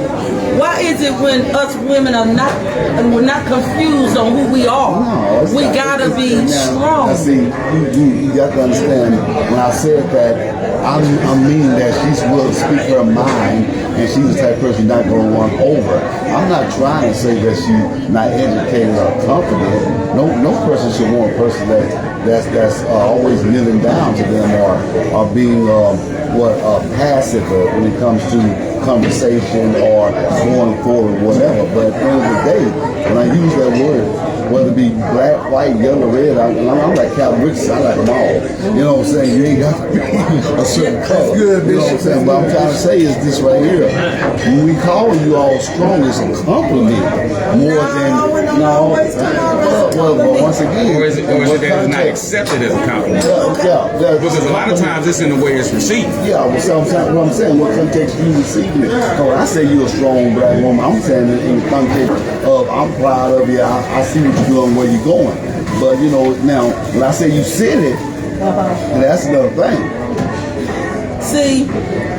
Why is it when us women are not, and we're not confused on who we are? No, We gotta be strong. See, you got to understand, when I said that, I mean that she's willing to speak her mind, and she's the type of person not going to run over. I'm not trying to say that she's not educated or confident. No person should want a person that's always kneeling down to them or being passive when it comes to conversation or going forward, whatever. But at the end of the day, when I use that word, whether it be black, white, yellow, red, I'm like Calvin Richardson. I like them all. You know what I'm saying? You ain't got to be a certain color. You know what I'm saying? What I'm trying to say is this right here. When we call you all strong, it's a compliment more than well, once again. Or is it that it's not accepted as a compliment? Yeah. Because a lot of times it's in the way it's received. Yeah, what I'm saying, what context you receiving it. So when I say you're a strong black woman, I'm saying it in the context of I'm proud of you, I see what you're doing, where you're going. But you know, now when I say you said it, and that's another thing. See,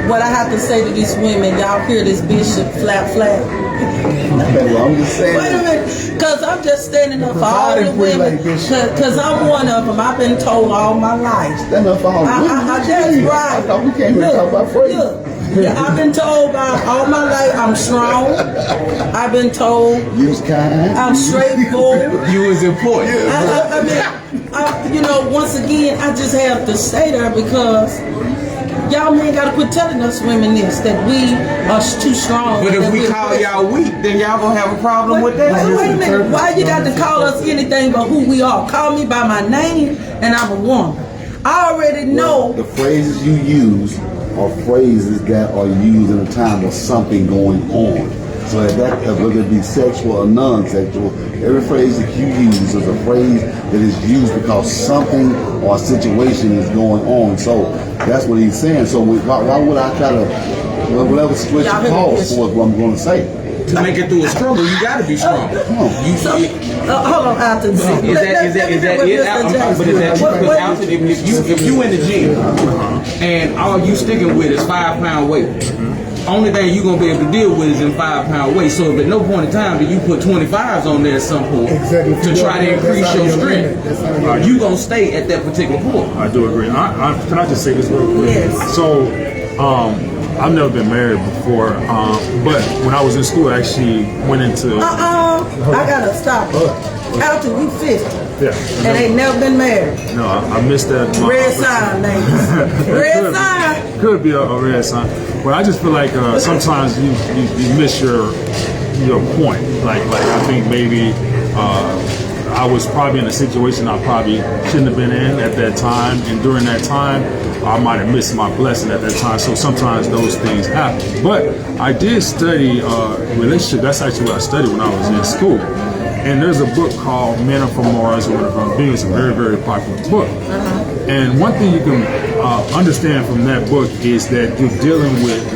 what I have to say to these women, y'all hear this bishop flat. Well, I'm just saying. Wait a minute, because I'm just standing up for all the women. Because I'm one of them. I've been told all my life. Stand up for all the women. That's right. I thought we came here to talk about phrases. Yeah, I've been told by all my life I'm strong. I've been told You's kind. I'm straightforward. You is important. I mean, once again, I just have to stay there because y'all men gotta quit telling us women this, that we are too strong. But if we call y'all weak, then y'all gonna have a problem with that. Wait a minute. Why you got to call us anything but who we are? Call me by my name and I'm a woman. I already know. The phrases you use are phrases that are used in a time of something going on. So whether it be sexual or non-sexual, every phrase that you use is a phrase that is used because something or a situation is going on. So that's what he's saying. So why would I try to, whatever situation calls for, is what I'm going to say. To make it through a struggle, you gotta be strong. Hold on, Alton. Is that it? But Alton, if you in the gym and all you sticking with is 5 pound weight, only thing you're gonna be able to deal with is in 5 pound weight. So if at no point in time do you put 25s on there at some point to try to increase your strength, you gonna stay at that particular point. I do agree. Can I just say this real quick? Yes. So, I've never been married before, but when I was in school, I actually went into. I gotta stop. Alton, you 50. Yeah. And ain't never been married. No, I missed that. Red sign, ladies. Red sign. Could be a red sign. But I just feel like sometimes you miss your point. Like I think maybe I was probably in a situation I probably shouldn't have been in at that time, and during that time I might have missed my blessing at that time. So sometimes those things happen. But I did study relationship. That's actually what I studied when I was in school. And there's a book called Men Are From Mars and Women Are From Venus. It's a very, very popular book. And one thing you can understand from that book is that you're dealing with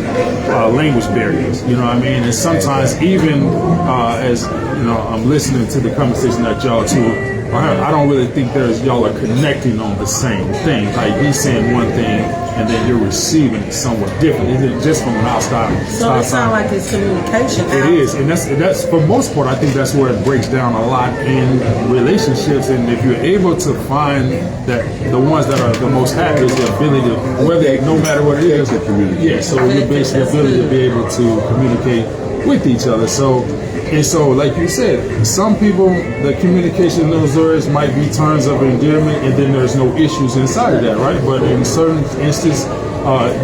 language barriers. You know what I mean? And sometimes even as you know, I'm listening to the conversation that y'all two. I don't really think y'all are connecting on the same thing. Like he's saying one thing and then you're receiving it somewhat different. It's just from an outside. So it sounds like it's communication. It is, and that's for most part. I think that's where it breaks down a lot in relationships. And if you're able to find that the ones that are the most happy is the ability to, no matter what it is, yeah. So you're basically the ability to be able to communicate with each other. So, like you said, some people, the communication in those areas might be terms of endearment, and then there's no issues inside of that, right? But in certain instances,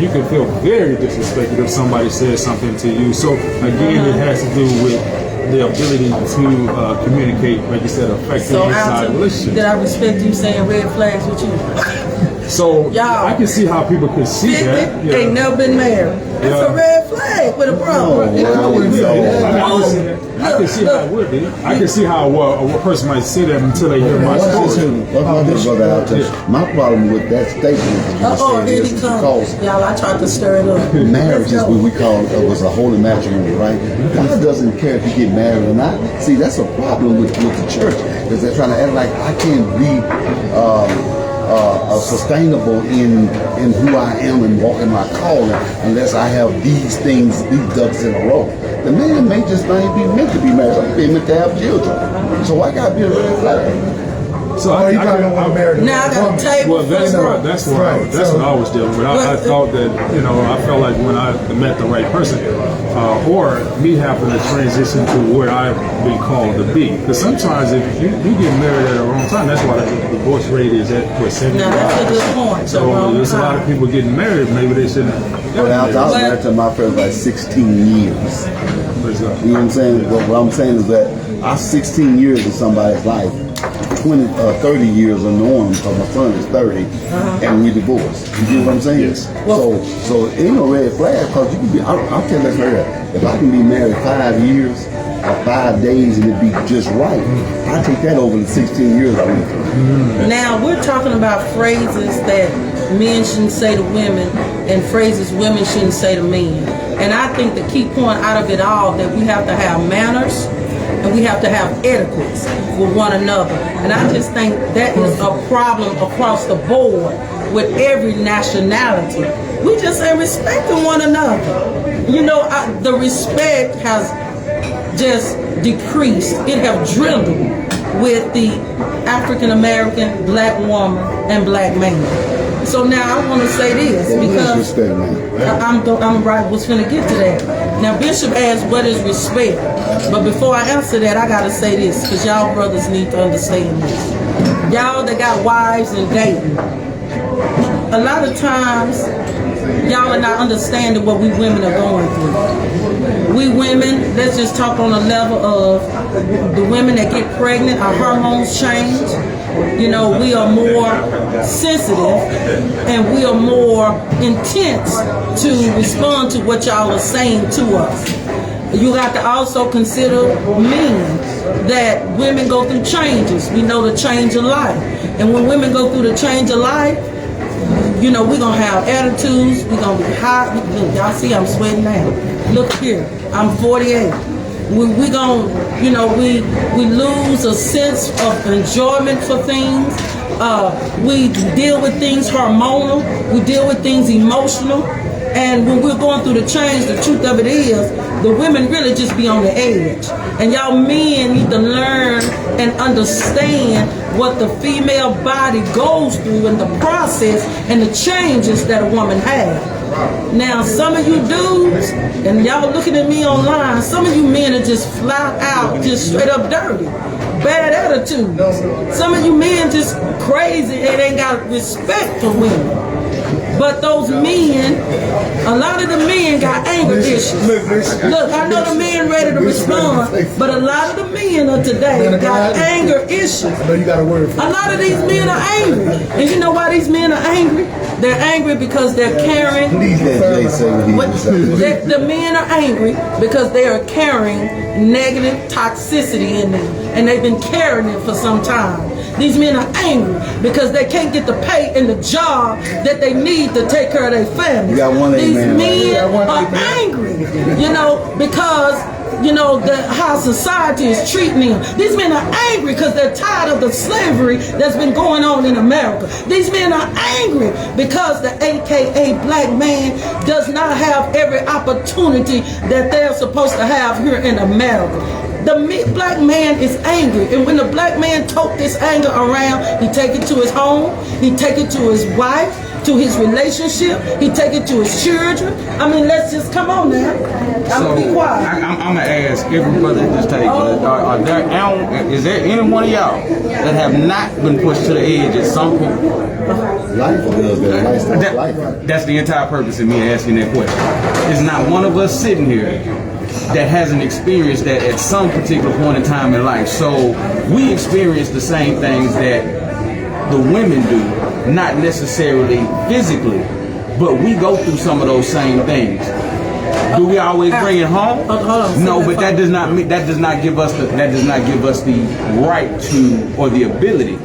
you can feel very disrespected if somebody says something to you. So, again, it has to do with the ability to communicate, like you said, effectively inside relationships. Did I respect you saying red flags with you? So, I can see how people can see that. Yeah. Ain't never been married. That's a red flag with a brother. I can see how it would be. I can see how a person might see that until they hear my story. My problem with that statement is because y'all, I tried to stir it up. marriage is what we call was a holy matrimony, right? God doesn't care if you get married or not. See, that's a problem with the church, because they're trying to act like I can't be sustainable in who I am and walk in my calling unless I have these things, these ducks in a row. The man may just not be meant to be married. Some be meant to have children. So I gotta be a red flag. So I got a table. Well, that's what I was dealing with. I thought that, you know, I felt like when I met the right person, or me having to transition to where I've been called to be. Because sometimes if you get married at the wrong time, that's why the divorce rate is at 75%. Now that's a good point. So there's a lot of people getting married. Maybe they shouldn't. I was married to my friend like 16 years. You know what I'm saying? What I'm saying is that our 16 years of somebody's life, 30 years are norm, because my son is 30 and we divorced. You get what I'm saying? Yes. So it ain't no red flag, because you can be, I'll tell you that, if I can be married 5 years or 5 days and it be just right, I take that over the 16 years I went through. Now we're talking about phrases that men shouldn't say to women and phrases women shouldn't say to men. And I think the key point out of it all, that we have to have manners and we have to have etiquettes with one another. And I just think that is a problem across the board with every nationality. We just ain't respecting one another. You know, the respect has just decreased. It have dwindled with the African American, black woman, and black man. So now I want to say this, because I'm right, was finna get to that. Now Bishop asked, what is respect? But before I answer that, I gotta say this, because y'all brothers need to understand this. Y'all that got wives and dating, a lot of times y'all are not understanding what we women are going through. We women, let's just talk on a level of the women that get pregnant, our hormones change. You know, we are more sensitive and we are more intense to respond to what y'all are saying to us. You have to also consider men, that women go through changes. We know the change of life. And when women go through the change of life, you know, we're going to have attitudes. We're going to be hot. Look, y'all see I'm sweating now. Look here, I'm 48. We gonna, you know, we lose a sense of enjoyment for things. We deal with things hormonal. We deal with things emotional. And when we're going through the change, the truth of it is, the women really just be on the edge. And y'all men need to learn and understand what the female body goes through in the process and the changes that a woman has. Now, some of you dudes, and y'all looking at me online, some of you men are just flat out, just straight up dirty. bad attitude. Some of you men just crazy and ain't got respect for women. But those men, a lot of the men got anger issues. Look, I know the men ready to respond, but a lot of the men of today got anger issues. I know you got a word for A lot of these men are angry. And you know why these men are angry? They're angry because they're carrying. Please let Jay say what he was saying. The men are angry because they are carrying negative toxicity in them. And they've been carrying it for some time. These men are angry because they can't get the pay and the job that they need to take care of their families. You got one These amen right men there. are angry, you know, because you know how society is treating them. These men are angry because they're tired of the slavery that's been going on in America. These men are angry because the AKA black man does not have every opportunity that they're supposed to have here in America. The black man is angry, and when the black man tote this anger around, he take it to his home, he take it to his wife, to his relationship, he take it to his children. I mean, let's just come on now. I'm gonna be quiet. I'm gonna ask every brother at this table: is there any one of y'all that have not been pushed to the edge at some point? Life does that. Lifestyle life. That's the entire purpose of me asking that question. There's not one of us sitting here that hasn't experienced that at some particular point in time in life. So we experience the same things that the women do, not necessarily physically, but we go through some of those same things. Do we always bring it home? Hold on. No, but that does not give us the right to or the ability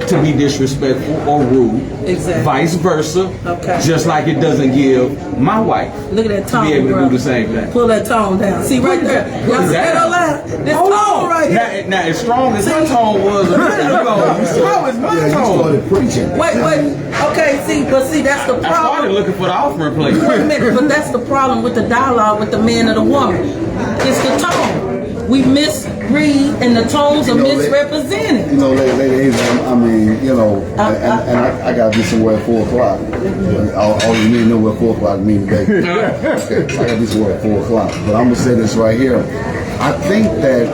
to be disrespectful or rude. Exactly. Vice versa. Okay. Just like it doesn't give my wife Look at that tone, to be able to bro. do the same thing. Pull that tone down. See right there. Y'all see that aloud? This tone right here. Now, as strong as my tone was, how is my Yeah, you tone? started preaching. Wait. Okay, see, that's the I started problem. looking for the offering plate. Wait a minute, but that's the problem with the dialogue with the man and the woman. It's the tone. We misread and the tones are misrepresented. You know, ladies, I mean, you know, and I got to be somewhere at 4 o'clock. All you men know what 4 o'clock means today. Okay, I got to be somewhere at 4 o'clock. But I'm going to say this right here. I think that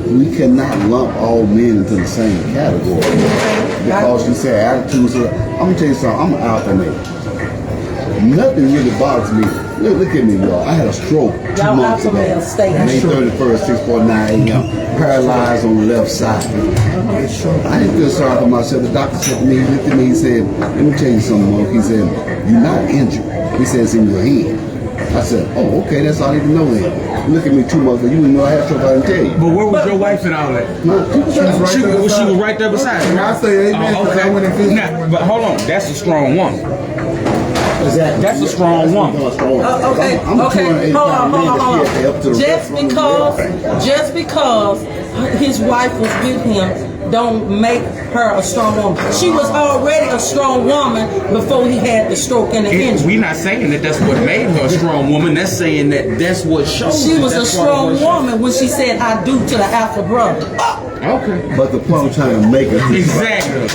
we cannot lump all men into the same category. Because you say attitudes. I'm going to tell you something. I'm an alpha male. Nothing really bothers me. Look at me, y'all. I had a stroke 2 Y'all months ago. alpha males, stay May 31st, 6:49 a.m. Paralyzed on the left side. I didn't feel sorry for myself. The doctor said to me, he looked at me, he said, let me tell you something, Mark. He said, you're not injured. He said, it's in your head. I said, oh, okay, that's all I need to know then. Look at me 2 months ago. You didn't know I had stroke, I didn't tell you. But where was your wife in all that? She was right there beside you. I say amen. Oh, I went and visited Now, but hold on, that's a strong woman. Exactly. That's a strong woman. Okay. Hold on. Just because his wife was with him don't make her a strong woman. She was already a strong woman before he had the stroke and the injury. We're not saying that that's what made her a strong woman. That's saying that that's what shows. She that was a that's strong what woman when she said, I do to the alpha brother. Okay. But the point I'm trying to make is Exactly.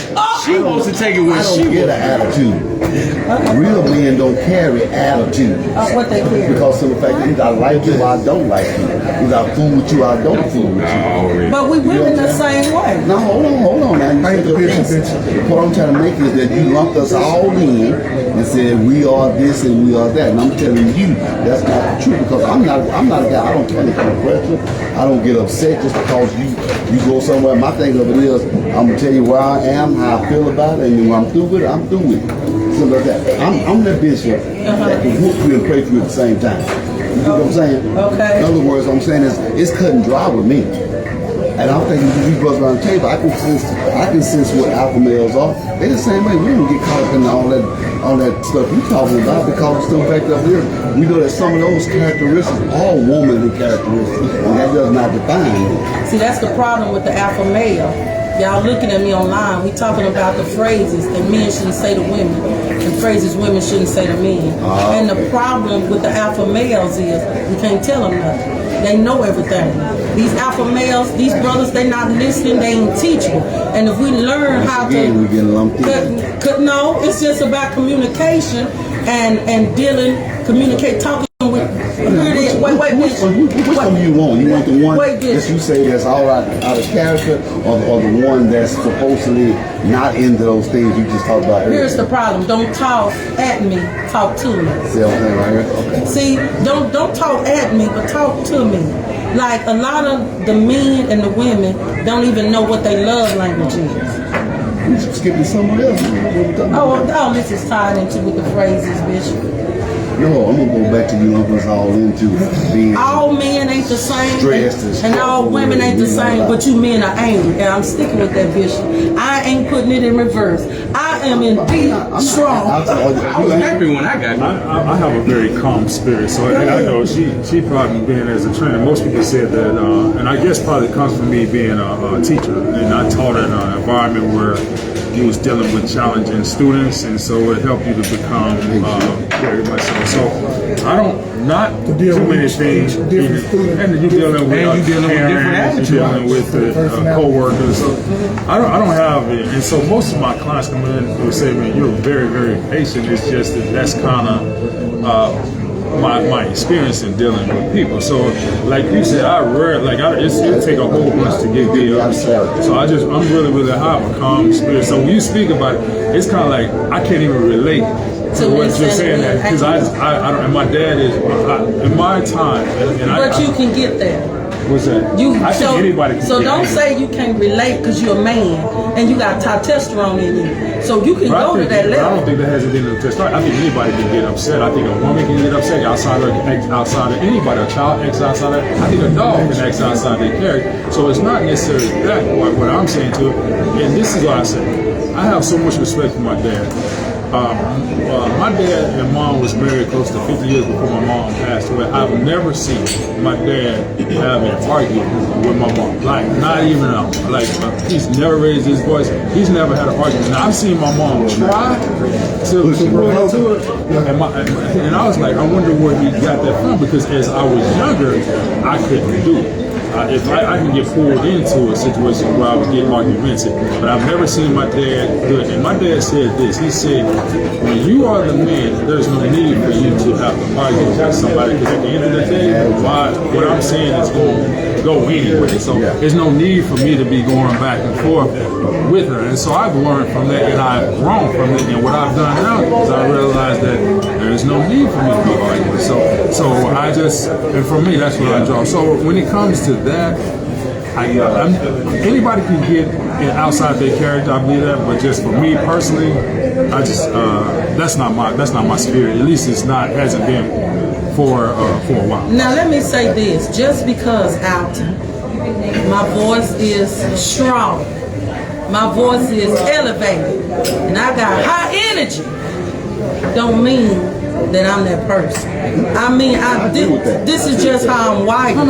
She wants to take it I where she don't get was. an attitude. Real men don't carry attitude. What they carry? Because of the fact that either I like you or I don't like you. Either I fool with you or I don't fool with you. But we women the same way. Now hold on now. You said your piece. The point I'm trying to make is that you lumped us all in and said we are this and we are that. And I'm telling you that's not the truth because I'm not a guy. I don't carry pressure. I don't get upset just because you go somewhere. My thing of it is I'm gonna tell you where I am, how I feel about it, and when I'm through with it, I'm through with it. Something like that. I'm that bishop that can whoop you and pray for you at the same time. You know what I'm saying? Okay. In other words, what I'm saying is it's cut and dry with me. And I'm thinking these brothers around the table, I can sense what alpha males are. They the same way. We don't get caught up in all that stuff you talking about because it's still back up here. We know that some of those characteristics are womanly characteristics, and that does not define them. See, that's the problem with the alpha male. Y'all looking at me online, we talking about the phrases that men shouldn't say to women and phrases women shouldn't say to men. And the problem with the alpha males is you can't tell them nothing. They know everything. These alpha males, these brothers, they not listening, they ain't teachable. And if we learn how Again, we get lumped in. no, it's just about communication and dealing, communicate, talking with. Wait. Which one do you want? You want the one Wait, that you say that's all out of character, or the one that's supposedly not into those things you just talked about earlier? Here's the problem. Don't talk at me, talk to me. See what I'm saying right here? Okay. See, don't talk at me, but talk to me. Like a lot of the men and the women don't even know what their love language is. You should skip to somewhere else. What we talking about? Oh, this is tied into with the phrases, Bishop. No, I'm gonna go back to you uncles all into being All men ain't the same, stressed and all women ain't the same, but you men are angry, and I'm sticking with that, Bishop. I ain't putting it in reverse. I am indeed strong. I was happy when I got it. I have a very calm spirit, so and I know she probably being as a trainer. Most people said that, and I guess probably comes from me being a teacher, and I taught in an environment where you was dealing with challenging students, and so it helped you to become very much so. So I don't not deal too many with things, different students. and you're dealing with different parents, you're dealing with co-workers. So I don't have it, and so most of my clients come in and say, "Man, you're very, very patient." It's just that's kind of my experience in dealing with people. So, like you said, it take a whole bunch to get me upset. So I'm really have a calm spirit. So when you speak about it, it's kind of like I can't even relate to what you're saying, that because I don't. And my dad is in my time, But you can get there. What's that? I think anybody can. So get don't angry. say you can't relate because you're a man and you got testosterone in you. So you can But go to that I don't level. think that has anything to do with I think anybody can get upset. I think a woman can get upset outside of anybody. A child acts outside of. I think a dog can act outside their character. So it's not necessarily that what I'm saying to it. And this is what I say. I have so much respect for my dad. My dad and mom was married close to 50 years before my mom passed away. I've never seen my dad have an argument with my mom. Like, not even he's never raised his voice. He's never had an argument. Now, I've seen my mom try to run into it. And I was like, I wonder where he got that from, because as I was younger, I couldn't do it. If I can get pulled into a situation where I would get argumentative, but I've never seen my dad do it. And my dad said this. He said, when you are the man, there's no need for you to have to argue with somebody, because at the end of the day, what I'm saying is going to go anyway. So there's no need for me to be going back and forth with her. And so I've learned from that, and I've grown from it. And what I've done now is I realized that there's no need for me to be arguing. So I just, and for me, that's what I draw. So when it comes to that, anybody can get outside their character. I believe that, but just for me personally, I just that's not my spirit. At least hasn't been for a while. Now let me say this: just because Alton, my voice is strong, my voice is elevated, and I got high energy, don't mean that I'm that person. I mean, this is just how I'm wired. No.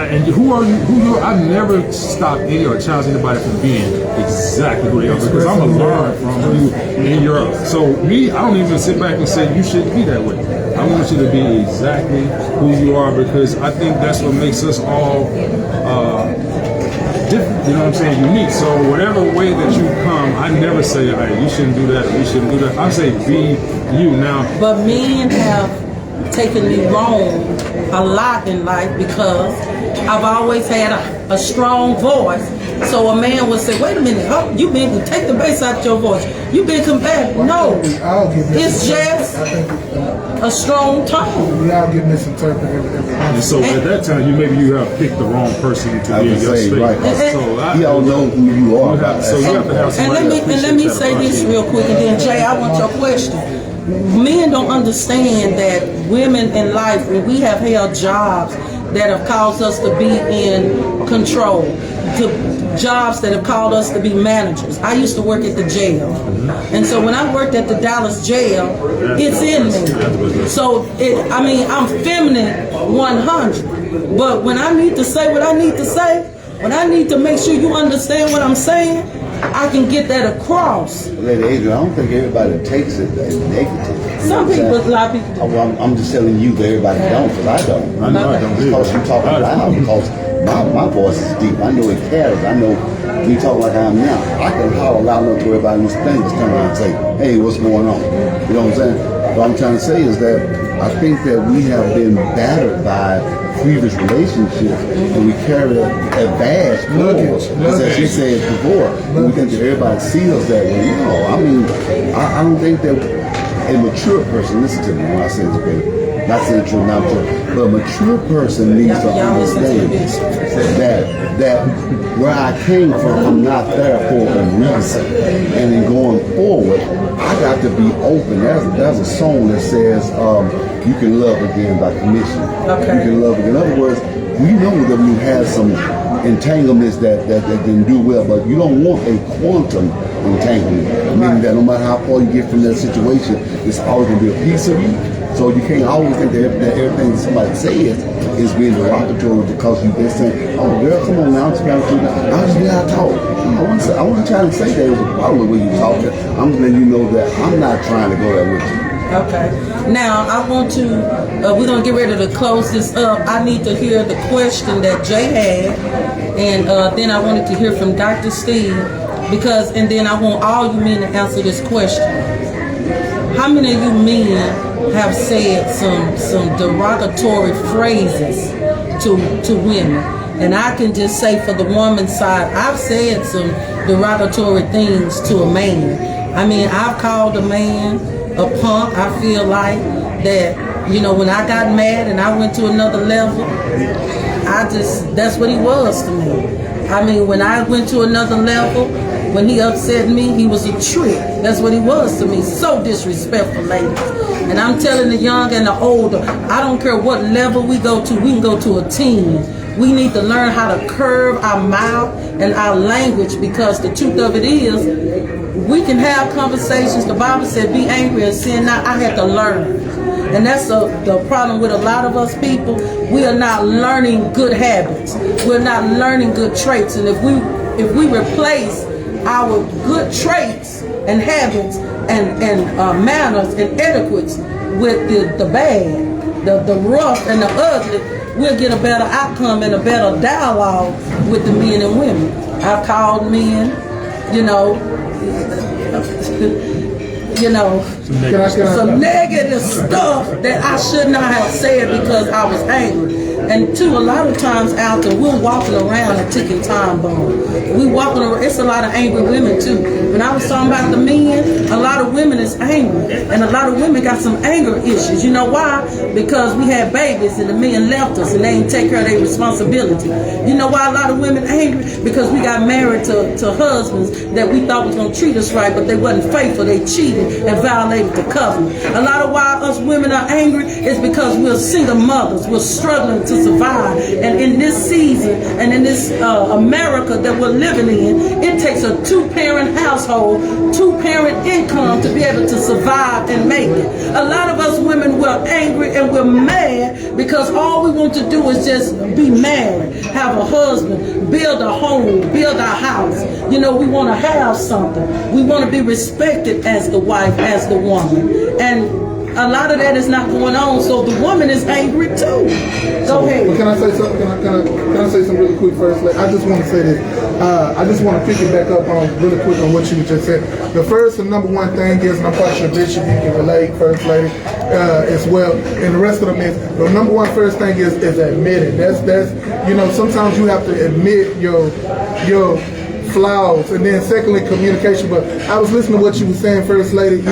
And who are you? I've never stopped any or challenged anybody from being exactly who they are, because I'm gonna learn from you and your. So me, I don't even sit back and say you shouldn't be that way. I want you to be exactly who you are, because I think that's what makes us all different. You know what I'm saying? Unique. So whatever way that you come, I never say, hey, you shouldn't do that. You shouldn't do that. I say be you now. But men have taken me wrong a lot in life because I've always had a strong voice. So a man would say, wait a minute, you been take the bass out your voice. You been combative. No, it's just a strong tone. We all get misinterpreted. And so at that time, you have picked the wrong person to be in your space. Right. So Y'all know who you are. So you have to have And somebody let me say this real quick, and then Jay, I want your question. Men don't understand that women in life, when we have held jobs that have caused us to be in control, to jobs that have called us to be managers. I used to work at the jail, and so when I worked at the Dallas jail, it's in me. So I'm feminine 100, but when I need to say what I need to say, when I need to make sure you understand what I'm saying, I can get that across. Lady Adrian, I don't think everybody takes it as negative. Some people, a lot of people do. I'm just telling you that everybody don't, because I don't. I know I don't Because you talk loud, because my voice is deep. I know it carries. I know me talk like I am now. I can holler loud enough to everybody in this thing just turn around and say, hey, what's going on? You know what I'm saying? What I'm trying to say is that I think that we have been battered by previous relationships, and we carry a badge forward. As she said before, we think that everybody sees us that way. No, I mean, I don't think that a mature person, listen to me when I say this, baby. Not saying true, not true, but a mature person needs to understand that where I came from, I'm not there for a reason. And in going forward, I got to be open. There's a song that says, you can love again by commission. Okay. You can love again. In other words, we know that we have some entanglements that can do well, but you don't want a quantum entanglement. Meaning that no matter how far you get from that situation, it's always going to be a piece of you. So you can't always think that everything that somebody says is being derogatory because you've been saying, oh girl, come on now, I'm just trying to do that. I'm just being out talk. I wasn't trying to say that it was a problem with you talking. I'm just letting you know that I'm not trying to go there with you. Okay. Now, I want to, we're going to get ready to close this up. I need to hear the question that Jay had, and then I wanted to hear from Dr. Steve, and then I want all you men to answer this question. How many of you men have said some derogatory phrases to women? And I can just say for the woman's side, I've said some derogatory things to a man. I mean, I've called a man a punk. I feel like that, you know, when I got mad and I went to another level, that's what he was to me. I mean, when I went to another level, when he upset me, he was a trick. That's what he was to me. So disrespectful, ladies. And I'm telling the young and the older, I don't care what level we go to, we can go to a teen. We need to learn how to curve our mouth and our language, because the truth of it is, we can have conversations. The Bible said, be angry and sin not. I had to learn. And that's the problem with a lot of us people. We are not learning good habits. We're not learning good traits. And if we replace our good traits and habits and manners and etiquettes with the bad, the rough and the ugly, we'll get a better outcome and a better dialogue with the men and women. I've called men, some negative stuff that I should not have said because I was angry. And two, a lot of times out there, we're walking around a ticking time bomb. We walking around, it's a lot of angry women too. When I was talking about the men, a lot of women is angry. And a lot of women got some anger issues. You know why? Because we had babies and the men left us and they didn't take care of their responsibility. You know why a lot of women angry? Because we got married to husbands that we thought was going to treat us right, but they wasn't faithful. They cheated and violated the covenant. A lot of why us women are angry is because we're single mothers. We're struggling to survive. And in this season and in this America that we're living in, it takes a two-parent household, two-parent income to be able to survive and make it. A lot of us women, we're angry and we're mad because all we want to do is just be married, have a husband, build a home, build our house. You know, we want to have something. We want to be respected as the wife, as the woman. And a lot of that is not going on, so the woman is angry too. Go ahead. But can I say something? Can I say something really quick first? I just want to say this. I just want to pick it back up on really quick on what you just said. The first and number one thing is, and I'm quite sure Bishop, you can relate, First Lady, as well, and the rest of them is, the number one first thing is admit it. That's sometimes you have to admit your flaws, and then secondly, communication. But I was listening to what you were saying, First Lady.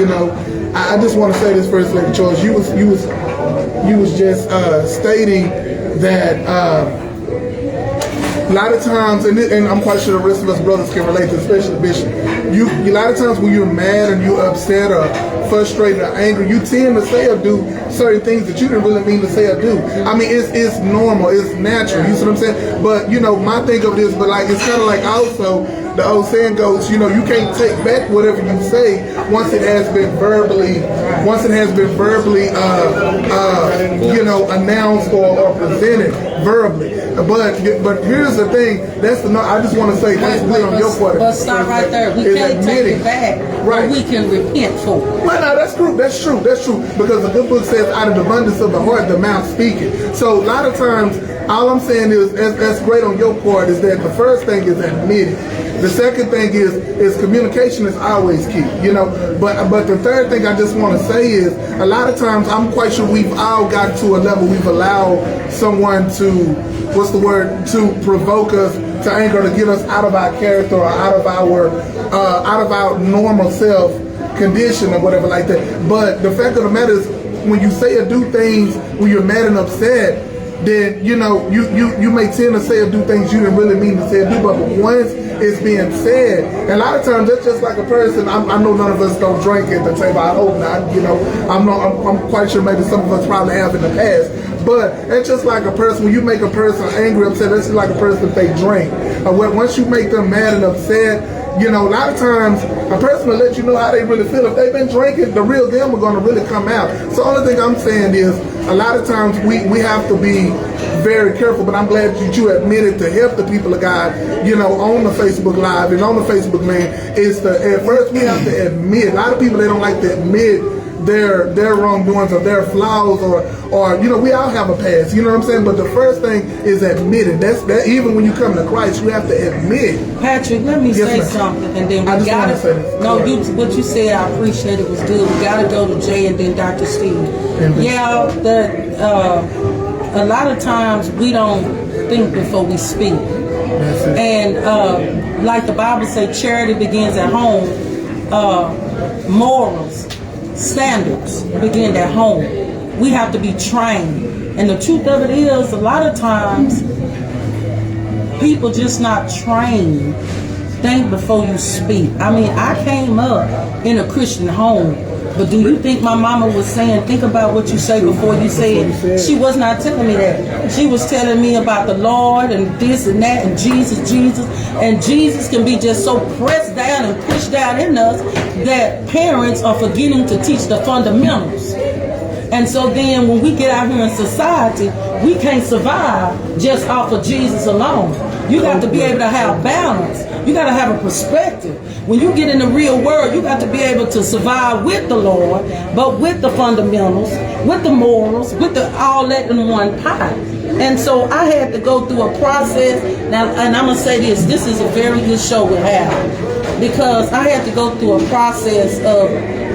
I just want to say this, First Lady Charles. You was just stating that a lot of times, and I'm quite sure the rest of us brothers can relate to, especially Bishop. A lot of times when you're mad and you're upset or frustrated or angry, you tend to say or do certain things that you didn't really mean to say or do. I mean, it's normal, it's natural. You see what I'm saying? But my thing of this, but like it's kind of like also. The old saying goes, you can't take back whatever you say once it has been verbally, announced or presented verbally. But here's the thing. I just want to say that's clear on your part. But stop right there. We can't take it back. Right. But we can repent for it. Well, no, that's true. That's true. Because the good book says, out of the abundance of the heart, the mouth speaketh. So a lot of times, All I'm saying is, that's great on your part, is that the first thing is admitting. The second thing is communication is always key, you know. But the third thing I just want to say is, a lot of times I'm quite sure we've all gotten to a level we've allowed someone to, to provoke us to anger, to get us out of our character or out of our normal self condition or whatever like that. But the fact of the matter is, when you say or do things when you're mad and upset, then you know you may tend to say or do things you didn't really mean to say or do. But once it's being said, and a lot of times that's just like a person. I know none of us don't drink at the table. I hope not. You know, I'm quite sure maybe some of us probably have in the past. But it's just like a person. When you make a person angry, upset, that's just like a person if they drink. Once you make them mad and upset, you know, a lot of times a person will let you know how they really feel. If they've been drinking, the real them are going to really come out. So the only thing I'm saying is, a lot of times we have to be very careful. But I'm glad that you admitted to help the people of God, you know, on the Facebook Live and on the Facebook Man. Is at first we have to admit. A lot of people, they don't like to admit their wrongdoings or their flaws or you know, we all have a past, you know what I'm saying? But the first thing is admitting. That even when you come to Christ, you have to admit. Patrick, let me say something, and then we got to. No, what you said, I appreciate it, was good. We got to go to Jay and then Dr. Steve. Yeah, a lot of times we don't think before we speak, and like the Bible says, charity begins at home. Morals, standards begin at home. We have to be trained. And the truth of it is, a lot of times, people just not trained. Think before you speak. I mean, I came up in a Christian home, but do you think my mama was saying, think about what you say before you say it? She was not telling me that. She was telling me about the Lord and this and that and Jesus. And Jesus can be just so pressed down and pushed down in us that parents are forgetting to teach the fundamentals. And so then when we get out here in society, we can't survive just off of Jesus alone. You got to be able to have balance. You got to have a perspective. When you get in the real world, you got to be able to survive with the Lord, but with the fundamentals, with the morals, with the all that in one pot. And so I had to go through a process. Now, and I'm going to say this is a very good show we have, because I had to go through a process of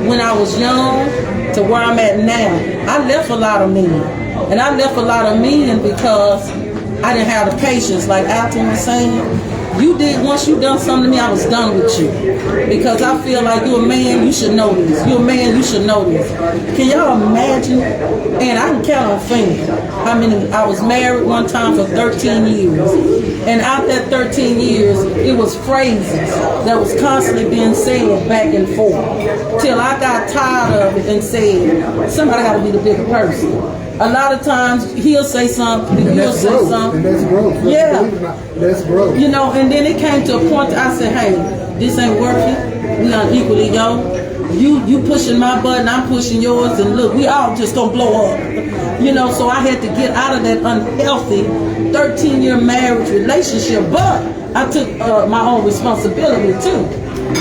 when I was young to where I'm at now. I left a lot of men. And I left a lot of men because I didn't have the patience, like Alton was saying. Once you done something to me, I was done with you. Because I feel like you're a man, you should know this. You're a man, you should know this. Can y'all imagine? And I can count on fingers how many. I was married one time for 13 years. And out that 13 years, it was phrases that was constantly being said back and forth. Till I got tired of it and said, somebody got to be the bigger person. A lot of times he'll say something, you'll say something. And that's growth. Yeah. That's growth. You know, and then it came to a point that I said, hey, this ain't working. We unequally yoked. You pushing my button, I'm pushing yours, and look, we all just gonna blow up. You know, so I had to get out of that unhealthy 13-year marriage relationship, but I took my own responsibility too.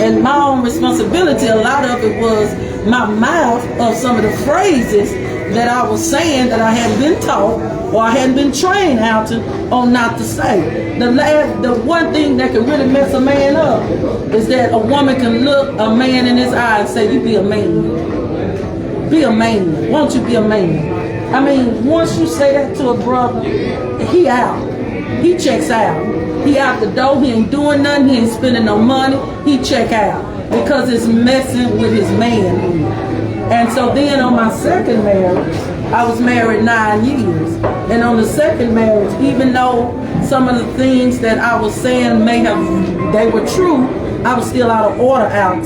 And my own responsibility, a lot of it was my mouth of some of the phrases that I was saying that I hadn't been taught or I hadn't been trained how to or not to say. The one thing that can really mess a man up is that a woman can look a man in his eye and say, you be a man. Be a man. Why don't you be a man? I mean, once you say that to a brother, he out. He checks out. He out the door. He ain't doing nothing. He ain't spending no money. He check out because it's messing with his man. And so then on my second marriage, I was married 9 years. And on the second marriage, even though some of the things that I was saying they were true, I was still out of order out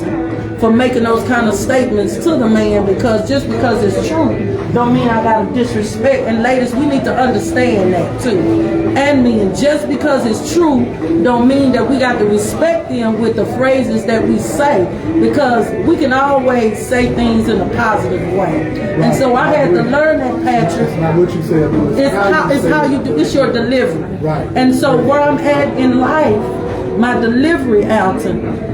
for making those kind of statements to the man, because just because it's true don't mean I gotta disrespect. And ladies, we need to understand that too. And men, just because it's true don't mean that we got to respect them with the phrases that we say, because we can always say things in a positive way. And so I had to learn that, Patrick. Not what you said, it's how you do. It's your delivery. Right. And so where I'm at in life, my delivery, Alton,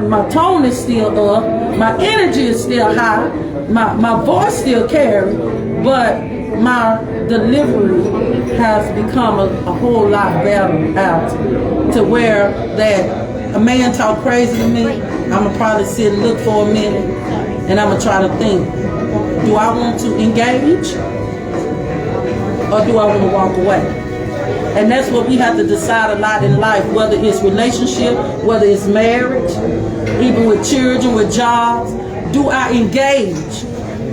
my tone is still up, my energy is still high, my voice still carries, but my delivery has become a whole lot better out to where that a man talk crazy to me, I'm gonna probably sit and look for a minute, and I'm gonna try to think, do I want to engage or do I want to walk away? And that's what we have to decide a lot in life, whether it's relationship, whether it's marriage, even with children, with jobs. Do I engage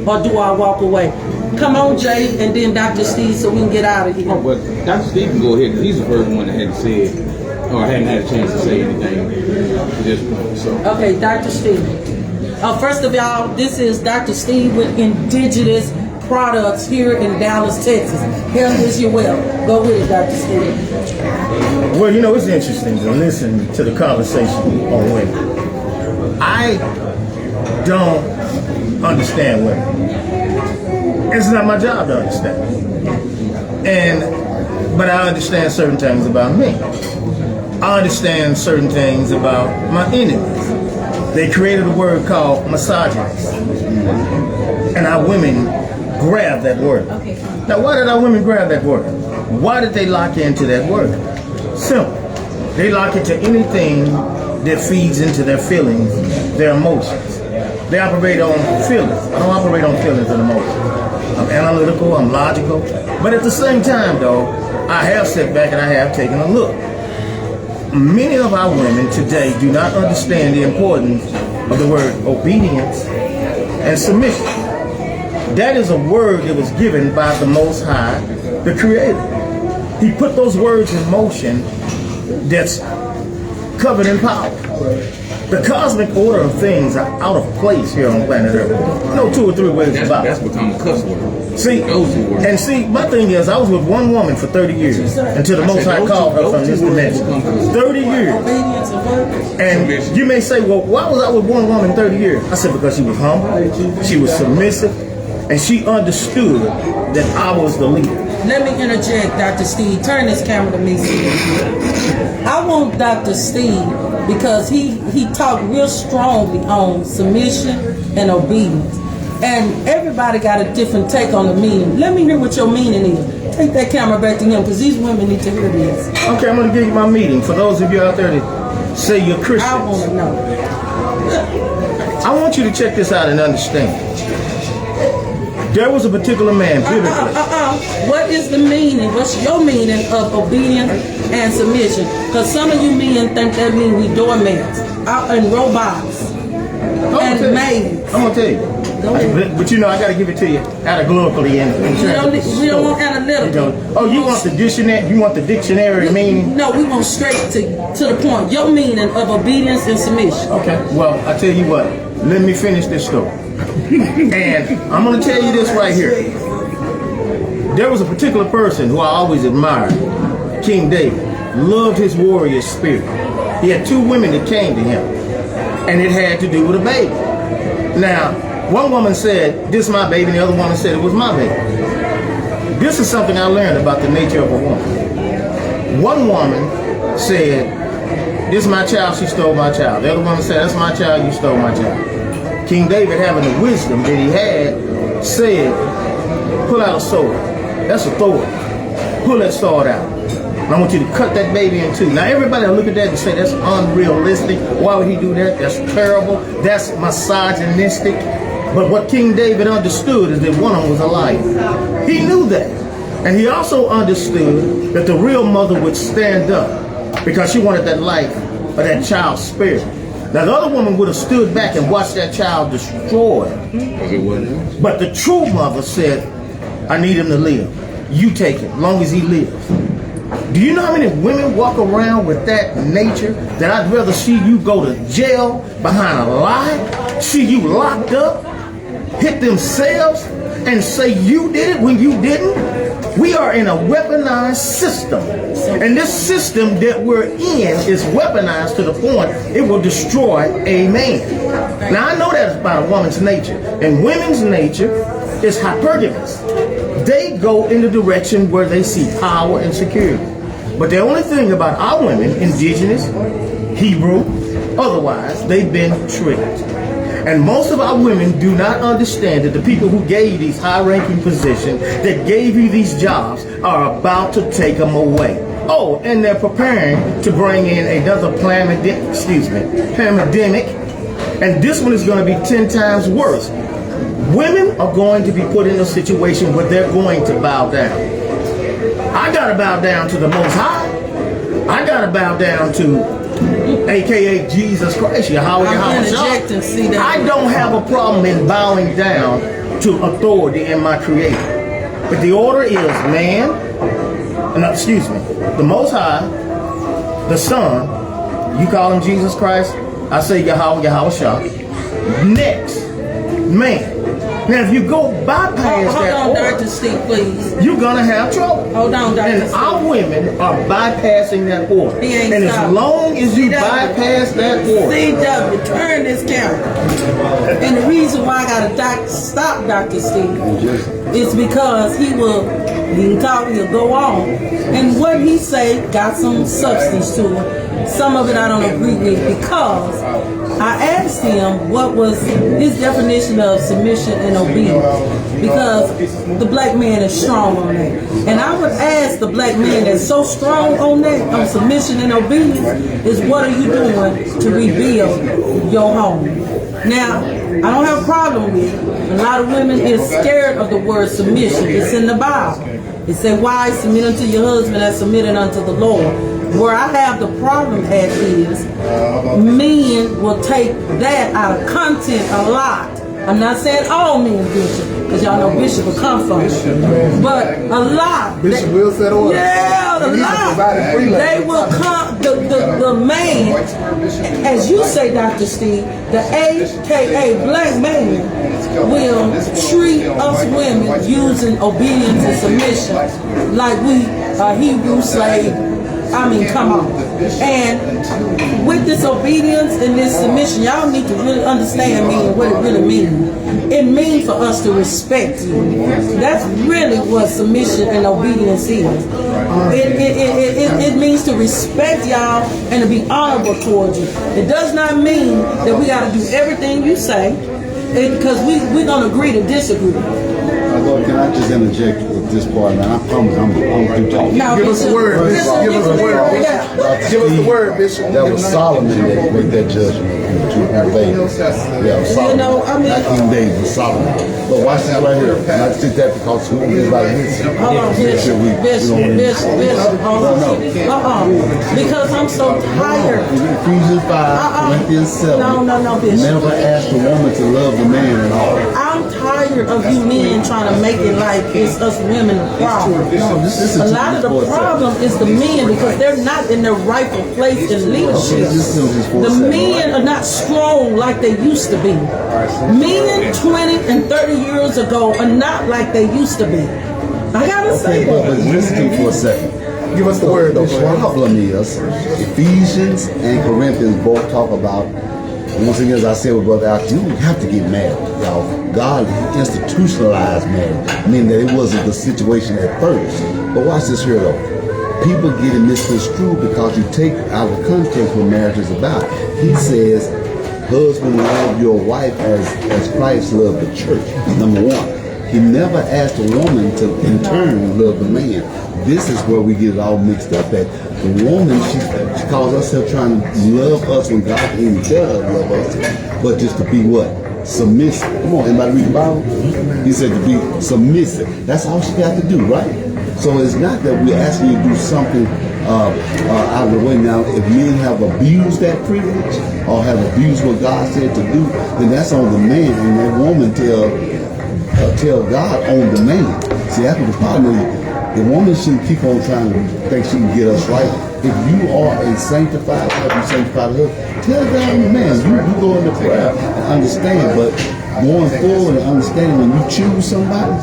or do I walk away? Come on, Jay, and then Dr. Steve, so we can get out of here. Oh, but Dr. Steve can go ahead because he's the first one that hadn't said or hadn't had a chance to say anything to this point. So. Okay, Dr. Steve. First of all, this is Dr. Steve with Indigenous Products here in Dallas, Texas. Hell is your well. Go with it, Dr. Steve. Well, you know, it's interesting to listen to the conversation on women. I don't understand women. It's not my job to understand. But I understand certain things about me. I understand certain things about my enemies. They created a word called misogynist. And our women grab that word. Now, why did our women grab that word? Why did they lock into that word? Simple. They lock into anything that feeds into their feelings, their emotions. They operate on feelings. I don't operate on feelings and emotions. I'm analytical, I'm logical. But at the same time, though, I have sat back and I have taken a look. Many of our women today do not understand the importance of the word obedience and submission. That is a word that was given by the Most High, the Creator. He put those words in motion that's covered in power. The cosmic order of things are out of place here on planet Earth. No 2 or 3 ways about it. That's become a cuss word. See, my thing is, I was with one woman for 30 years until the Most High called her from this dimension. 30 years. And you may say, well, why was I with one woman 30 years? I said, because she was humble, she was submissive, and she understood that I was the leader. Let me interject, Dr. Steve. Turn this camera to me, Steve. I want Dr. Steve because he talked real strongly on submission and obedience. And everybody got a different take on the meaning. Let me hear what your meaning is. Take that camera back to him because these women need to hear this. Okay, I'm going to give you my meaning. For those of you out there that say you're Christians, I want to know. I want you to check this out and understand. There was a particular man, biblically. What is the meaning? What's your meaning of obedience and submission? Because some of you men think that means we doormats and robots and maids. I'm going to tell you. But you know, I got to give it to you allegorically. We don't want analytical. Oh, you want the dictionary? You want the dictionary meaning? No, we want straight to the point. Your meaning of obedience and submission. Okay. Well, I tell you what. Let me finish this story. And I'm going to tell you this right here. There was a particular person who I always admired, King David. Loved his warrior spirit. He had 2 women that came to him, and it had to do with a baby. Now, one woman said, this is my baby, and the other woman said it was my baby. This is something I learned about the nature of a woman. One woman said, this is my child, she stole my child. The other woman said, that's my child, you stole my child. King David, having the wisdom that he had, said, pull out a sword. That's authority. Pull that sword out. And I want you to cut that baby in 2. Now everybody will look at that and say, that's unrealistic. Why would he do that? That's terrible. That's misogynistic. But what King David understood is that one of them was a liar. He knew that. And he also understood that the real mother would stand up because she wanted that life of that child's spirit. Now the other woman would have stood back and watched that child destroyed. But the true mother said, I need him to live. You take it, as long as he lives. Do you know how many women walk around with that nature that I'd rather see you go to jail behind a lie, see you locked up, hit themselves, and say you did it when you didn't? We are in a weaponized system. And this system that we're in is weaponized to the point it will destroy a man. Now I know that's about a woman's nature. And women's nature is hypergamous. They go in the direction where they see power and security. But the only thing about our women, indigenous, Hebrew, otherwise, they've been tricked. And most of our women do not understand that the people who gave you these high-ranking positions, that gave you these jobs, are about to take them away. Oh, and they're preparing to bring in another pandemic, and this one is going to be 10 times worse. Women are going to be put in a situation where they're going to bow down. I got to bow down to the Most High. I got to bow down to AKA Jesus Christ, Yahweh. I don't have a problem in bowing down to authority in my Creator. But the order is man, the Most High, the Son, you call him Jesus Christ, I say Yahweh Shah. Next, man. Now, if you go bypass that order, Dr. Steve, please. you're gonna have trouble. Hold on, Dr. And Steve. our women are bypassing that order. He ain't And stopped. as long as you bypass that order, CW, turn this camera. And the reason why I gotta stop Dr. Steve is because he can talk, he'll go on. And what he say got some substance to it. Some of it I don't agree with, because I asked him what was his definition of submission and obedience, because the black man is strong on that. And I would ask the black man that's so strong on that, on submission and obedience, is what are you doing to rebuild your home? Now, I don't have a problem with it. A lot of women is scared of the word submission. It's in the Bible. It said, "Wives, submit unto your husband as submitted unto the Lord." Where I have the problem at is men will take that out of content a lot. I'm not saying all men, Bishop, because y'all know Bishop will come from it. But a lot. Bishop will set order. Yeah, a lot. They will come, the man, as you say, Dr. Steve, the AKA black man will treat us women using obedience and submission like we are Hebrew slaves. I mean, come on. And with this obedience and this submission, y'all need to really understand me and what it really means. It means for us to respect you. That's really what submission and obedience is. It means to respect y'all and to be honorable towards you. It does not mean that we got to do everything you say, because we're going to agree to disagree. Lord, can I just interject with this part, man? I promise I'm through talking. Now, Give us the word, Bishop. Give us the word, Bishop. Yeah. Give us the word, Bishop. That was Solomon that made that judgment to David. Yeah, it was Solomon. You know, I mean- Not King David, but Solomon. But watch this right here. And I take that because who everybody listen. Hold on, Bishop, hold on. Because I'm so tired. Ephesians 5, Corinthians 7. No, Bishop. Never ask a woman to love the man at all. I'm tired of you men trying to make it like it's us women the problem. This is A lot of the problem is the men, because they're not in their rightful place in leadership. The men are not strong like they used to be. Men 20 and 30 years ago are not like they used to be. I gotta say But that. listen to me for a second. Give us the word, The Bishop. problem is Ephesians and Corinthians both talk about, once again, as I said with Brother Al, you don't have to get married, y'all. God institutionalized marriage, meaning that it wasn't the situation at first. But watch this here, though. People get it misconstrued because you take out of context what marriage is about. He says, husband, love your wife as Christ loved the church, number one. He never asked a woman to, in turn, love the man. This is where we get it all mixed up at. The woman, she calls herself trying to love us when God even does love us. But just to be what? Submissive. Come on, anybody read the Bible? He said to be submissive. That's all she got to do, right? So it's not that we're asking you to do something out of the way. Now, if men have abused that privilege or have abused what God said to do, then that's on the man, and that woman tell God on the man. See, that's what the problem is. The woman shouldn't keep on trying to think she can get us right. If you are a sanctified husband, sanctified husband, tell God on the man. You go into prayer and understand, but going forward and understanding when you choose somebody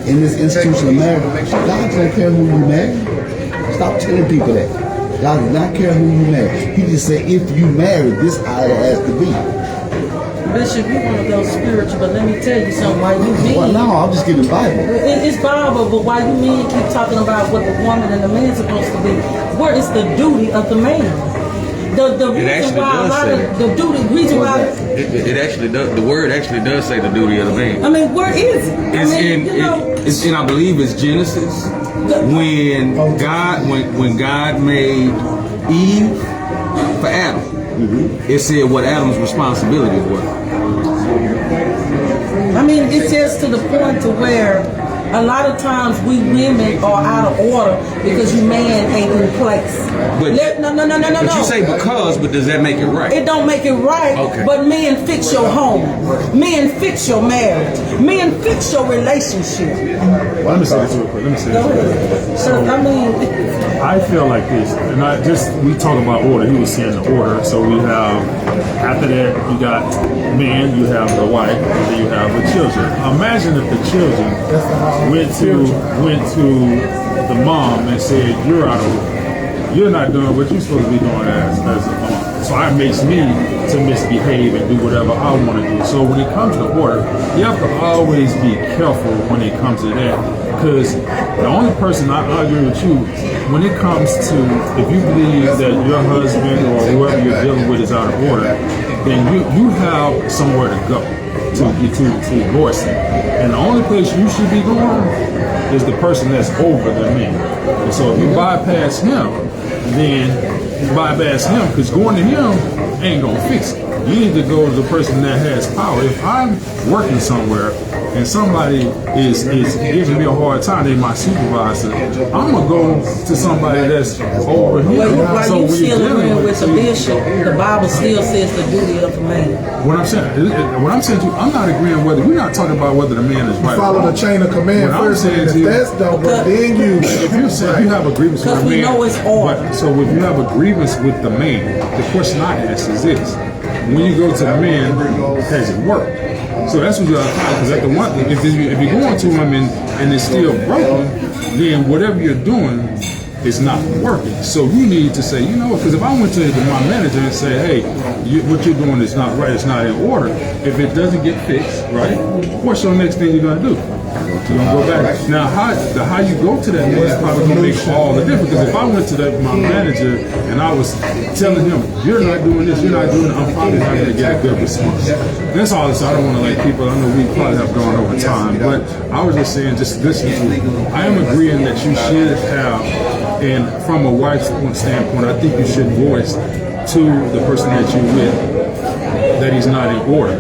in this institution of marriage, God doesn't care who you marry. Stop telling people that. God does not care who you marry. He just said, if you marry, this is how it has to be. Bishop, you want to go spiritual, but let me tell you something. Why you men? Well, no, I'm just giving Bible. It's Bible, but why you men keep talking about what the woman and the man supposed to be? Where is the duty of the man? The reason actually why a does lot say of the duty, reason why. It actually does. The word actually does say the duty of the man. I mean, where is it? It's I mean, it's in I believe it's Genesis when God made Eve for Adam. It said what Adam's responsibilities were. I mean, it's just to the point to where a lot of times we women are out of order because you man ain't in place. But No. But you say because, but does that make it right? It don't make it right, Okay. but men fix your home. Men fix your marriage. Men fix your relationship. Well, let me say this real quick. Go ahead. So, I mean, I feel like this, and we talk about order. He was saying the order. So we have, after that, you got man, you have the wife, and then you have the children. Imagine if the children went to the mom and said, you're not doing what you're supposed to be doing as a mom. So it makes me to misbehave and do whatever I want to do. So when it comes to order, you have to always be careful when it comes to that. Because the only person I agree with you, when it comes to, if you believe that your husband or whoever you're dealing with is out of order, then you have somewhere to go to divorce him. And the only place you should be going is the person that's over the man. And so if you bypass him, then you bypass him, because going to him ain't gonna fix it. You need to go to the person that has power. If I'm working somewhere and somebody is giving me a hard time, they're my supervisor, I'm gonna go to somebody that's over here. while So you when you're still dealing agreeing with the bishop, the Bible still says the duty of a man. what I'm saying to you, I'm not agreeing whether we're not talking about whether the man is right. Follow the chain of command What I'm first, saying and to if you- that's done, but then you. If you say you have a grievance with Because a we man, know it's order. so if you have a grievance with the man, the question I ask is this: when you go to the man, has it worked? So that's what you got to find. Because at the one, if you're going to him and it's still broken, then whatever you're doing is not working. So you need to say, you know what? Because if I went to my manager and say, hey, what you're doing is not right, it's not in order. If it doesn't get fixed, right? What's your next thing you're gonna do? You're gonna go back. Now, how you go to that man is probably gonna make all the difference. Because if I went to my manager and I was telling him, you're not doing this, you're not doing it, I'm probably not gonna get a good response. That's all. So I don't want to like people. I know we probably have gone over time, but I was just saying, just listen to me. I am agreeing that you should have, and from a wife's standpoint, I think you should voice to the person that you're with that he's not in order.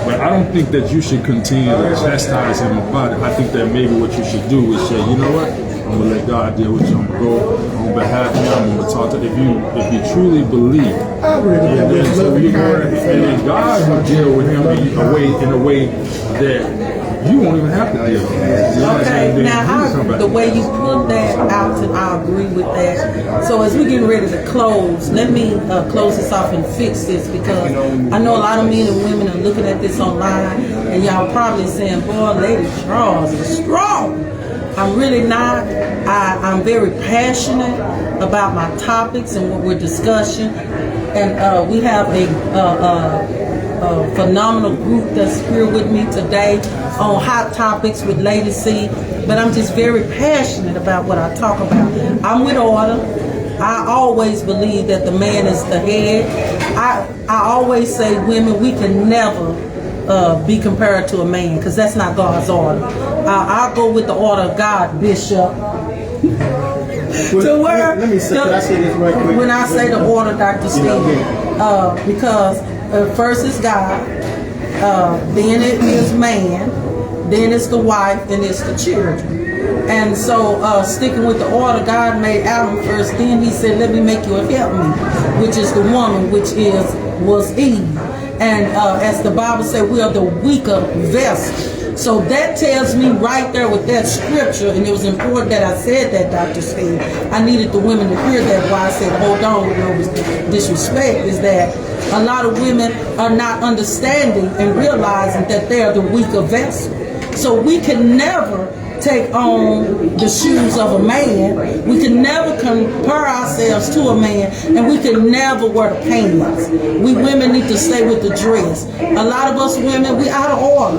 But I don't think that you should continue to chastise him about it. I think that maybe what you should do is say, you know what? I'm gonna let God deal with you. I'm gonna go on behalf of him. I'm gonna talk to. If you truly believe, and then God will deal with him in a way that you won't even have to deal with him. Okay, now the way you put that out, and I agree with that. So as we're getting ready to close, let me close this off and fix this, because I know a lot of men and women are looking at this online, and y'all probably saying, boy, Lady Charles is strong. I'm really not. I'm very passionate about my topics and what we're discussing, and we have a phenomenal group that's here with me today on Hot Topics with Lady C. But I'm just very passionate about what I talk about. I'm with order. I always believe that the man is the head. I always say, women, we can never be compared to a man, because that's not God's order. I'll go with the order of God, Bishop. To where, let me say, can I say this right quick? when I say the order, Dr. Steve, because first is God, then it is man, then it's the wife, then it's the children. And so sticking with the order, God made Adam first, then he said, let me make you a helpmeet, which is the woman, which was Eve. And as the Bible said, we are the weaker vessel. So that tells me right there with that scripture, and it was important that I said that, Dr. Steve. I needed the women to hear that. Why I said, hold on, with no disrespect, is that a lot of women are not understanding and realizing that they are the weaker vessel. So we can never take on the shoes of a man. We can never compare ourselves to a man, and we can never wear the pants. We women need to stay with the dress. A lot of us women, we out of order.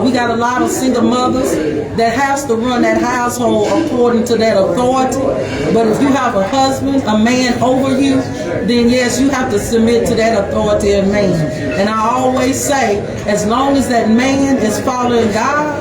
We got a lot of single mothers that has to run that household according to that authority. But if you have a husband, a man over you, then yes, you have to submit to that authority of man. And I always say, as long as that man is following God,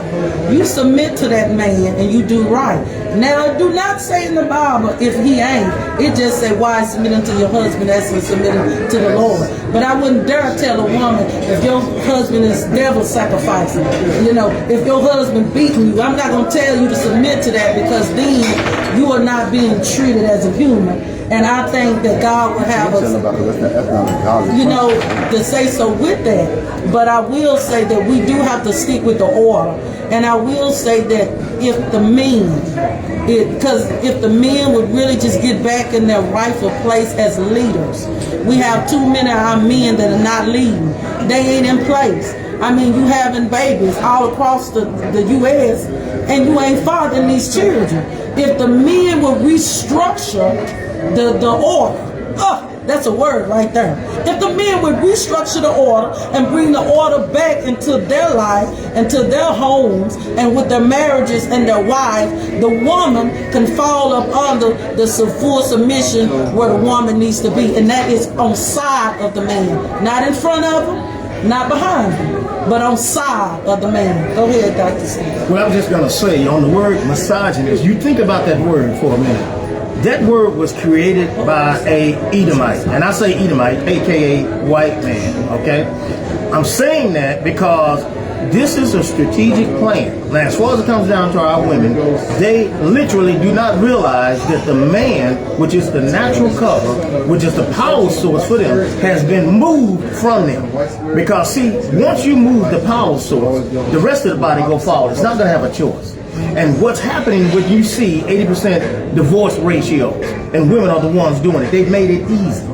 you submit to that man and you do right. Now, do not say in the Bible if he ain't. It just say, why submit unto your husband as in submitting to the Lord. But I wouldn't dare tell a woman if your husband is devil sacrificing. You know, if your husband beating you, I'm not going to tell you to submit to that, because then you are not being treated as a human. And I think that God would have us, you know, to say so with that. But I will say that we do have to stick with the order. And I will say that if the men, because if the men would really just get back in their rightful place as leaders, we have too many of our men that are not leading. They ain't in place. I mean, you having babies all across the U.S. and you ain't fathering these children. If the men would restructure the order, that's a word right there. If the men would restructure the order and bring the order back into their life, into their homes, and with their marriages and their wives, the woman can fall up under the full submission where the woman needs to be, and that is on side of the man, not in front of him, not behind him, but on side of the man. Go ahead, Dr. Steve. Well, I'm just going to say on the word misogynist, you think about that word for a minute. That word was created by a Edomite, and I say Edomite, aka white man, okay? I'm saying that because this is a strategic plan. Now, as far as it comes down to our women, they literally do not realize that the man, which is the natural cover, which is the power source for them, has been moved from them. Because see, once you move the power source, the rest of the body go follow. It's not going to have a choice. And what's happening when you see 80% divorce ratios, and women are the ones doing it, they've made it easy.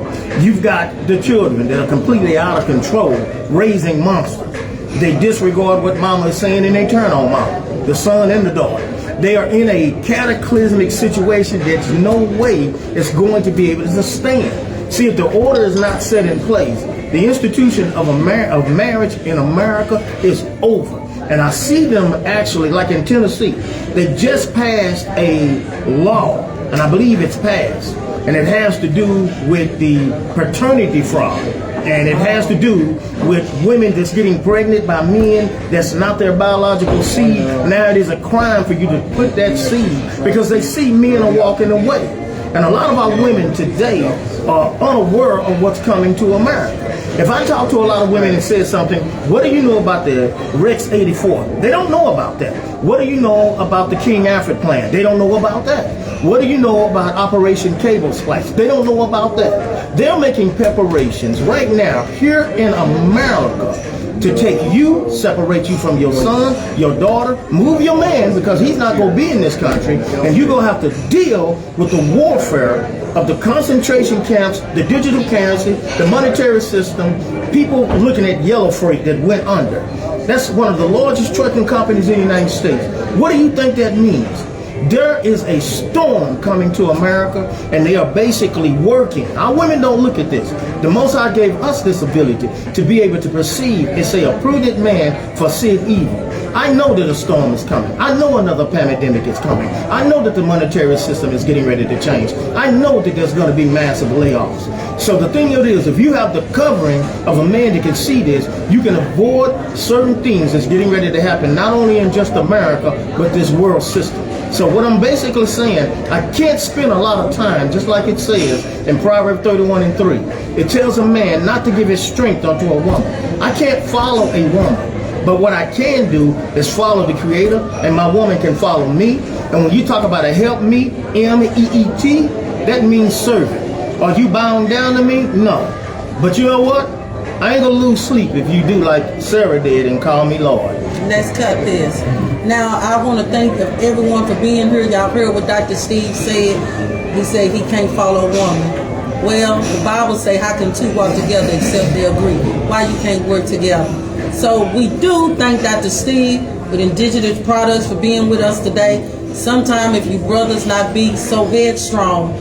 You've got the children that are completely out of control, raising monsters. They disregard what mama is saying and they turn on mama, the son and the daughter. They are in a cataclysmic situation that's no way it's going to be able to sustain. See, if the order is not set in place, the institution of marriage in America is over. And I see them actually, like in Tennessee, they just passed a law, and I believe it's passed, and it has to do with the paternity fraud. And it has to do with women that's getting pregnant by men that's not their biological seed. Now it is a crime for you to put that seed because they see men are walking away. And a lot of our women today are unaware of what's coming to America. If I talk to a lot of women and say something, what do you know about the Rex 84? They don't know about that. What do you know about the King Alfred plan? They don't know about that. What do you know about Operation Cable Splash? They don't know about that. They're making preparations right now here in America to take you, separate you from your son, your daughter, move your man because he's not going to be in this country, and you're going to have to deal with the warfare of the concentration camps, the digital currency, the monetary system, people looking at yellow freight that went under. That's one of the largest trucking companies in the United States. What do you think that means? There is a storm coming to America, and they are basically working. Our women don't look at this. The Most High gave us this ability to be able to perceive and say, a prudent man foreseeth evil. I know that a storm is coming. I know another pandemic is coming. I know that the monetary system is getting ready to change. I know that there's going to be massive layoffs. So the thing of it is, if you have the covering of a man that can see this, you can avoid certain things that's getting ready to happen, not only in just America, but this world system. So what I'm basically saying, I can't spend a lot of time, just like it says in Proverbs 31:3. It tells a man not to give his strength unto a woman. I can't follow a woman. But what I can do is follow the Creator, and my woman can follow me. And when you talk about a help me, M-E-E-T, that means servant. Are you bound down to me? No. But you know what? I ain't gonna lose sleep if you do like Sarah did and call me Lord. Let's cut this. Now, I want to thank everyone for being here. Y'all heard what Dr. Steve said. He said he can't follow a woman. Well, the Bible say, how can two walk together except they agree? Why you can't work together? So we do thank Dr. Steve with Indigenous Products, for being with us today. Sometime if you brothers not be so headstrong,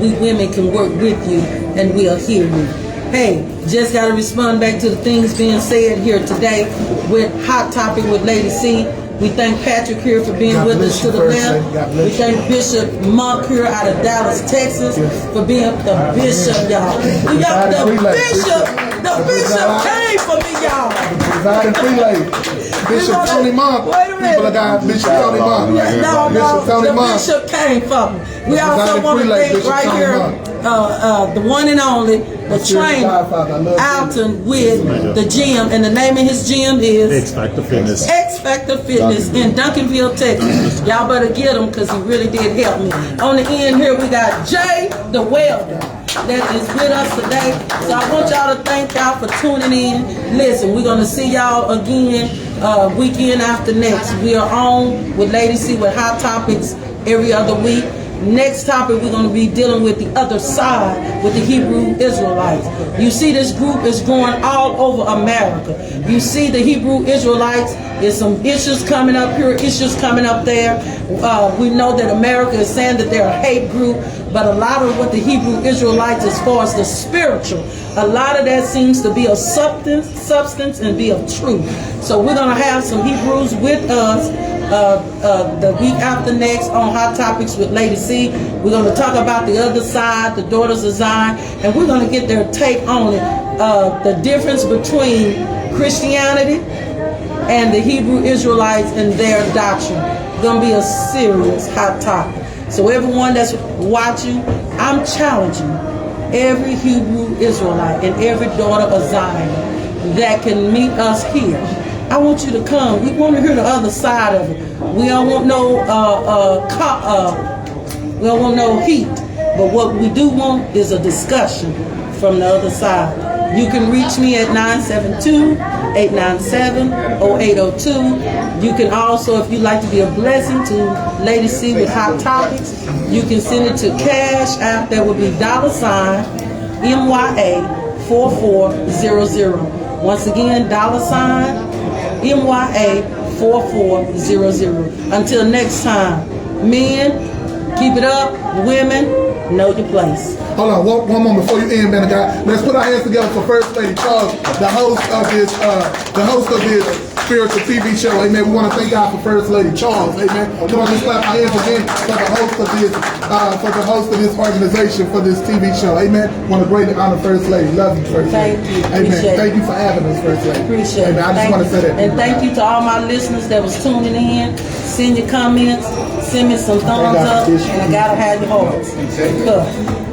we women can work with you and we'll hear you. Hey, just got to respond back to the things being said here today with Hot Topic with Lady C. We thank Patrick here for being with us to the left. We thank Bishop Monk here out of Dallas, Texas, for being the bishop, y'all. We got the bishop came for me, y'all. Residing Free Bishop Tony Monk. Wait a minute. People got Bishop Tony Monk. No, Bishop Tony the Monk. bishop came for me. We also want to thank Bishop right Tony here, Monk. the one and only, the trainer, Alton with the gym, and the name of his gym is X Factor Fitness. X Factor Fitness in Duncanville, Texas. Y'all better get him because he really did help me. On the end here, we got Jay the Welder that is with us today. So I want y'all to thank y'all for tuning in. Listen, we're going to see y'all again weekend after next. We are on with Lady C with Hot Topics every other week. Next topic, we're going to be dealing with the other side, with the Hebrew Israelites. You see, this group is growing all over America. You see the Hebrew Israelites, there's some issues coming up here, issues coming up there. We know that America is saying that they're a hate group, but a lot of what the Hebrew Israelites, as far as the spiritual, a lot of that seems to be of substance and be of truth. So we're going to have some Hebrews with us the week after next on Hot Topics with Lady C. We're going to talk about the other side, the daughters of Zion, and we're going to get their take on it, the difference between Christianity and the Hebrew Israelites and their doctrine. It's going to be a serious hot topic. So everyone that's watching, I'm challenging every Hebrew Israelite and every daughter of Zion that can meet us here. I want you to come. We want to hear the other side of it. We don't want no heat, but what we do want is a discussion from the other side. You can reach me at 972-897-0802. You can also, if you'd like to be a blessing to Lady C with Hot Topics, you can send it to Cash App. That would be $MYA4400. Once again, $MYA4400. Until next time, men, keep it up. Women, know your place. Hold on, one moment before you end, man of God. Let's put our hands together for First Lady Charles, the host of this spiritual TV show. Amen. We want to thank God for First Lady Charles. Amen. Come on, let's clap our hands again for the host of this organization, for this TV show. Amen. Want to greatly honor First Lady. Love you, First Lady. Thank you. Amen. Appreciate Thank you for having us, First Lady. Appreciate Amen. it. I just want to say that. And thank you to all my listeners that was tuning in. Send your comments. Send me some thumbs up. And I gotta have your hearts. Good.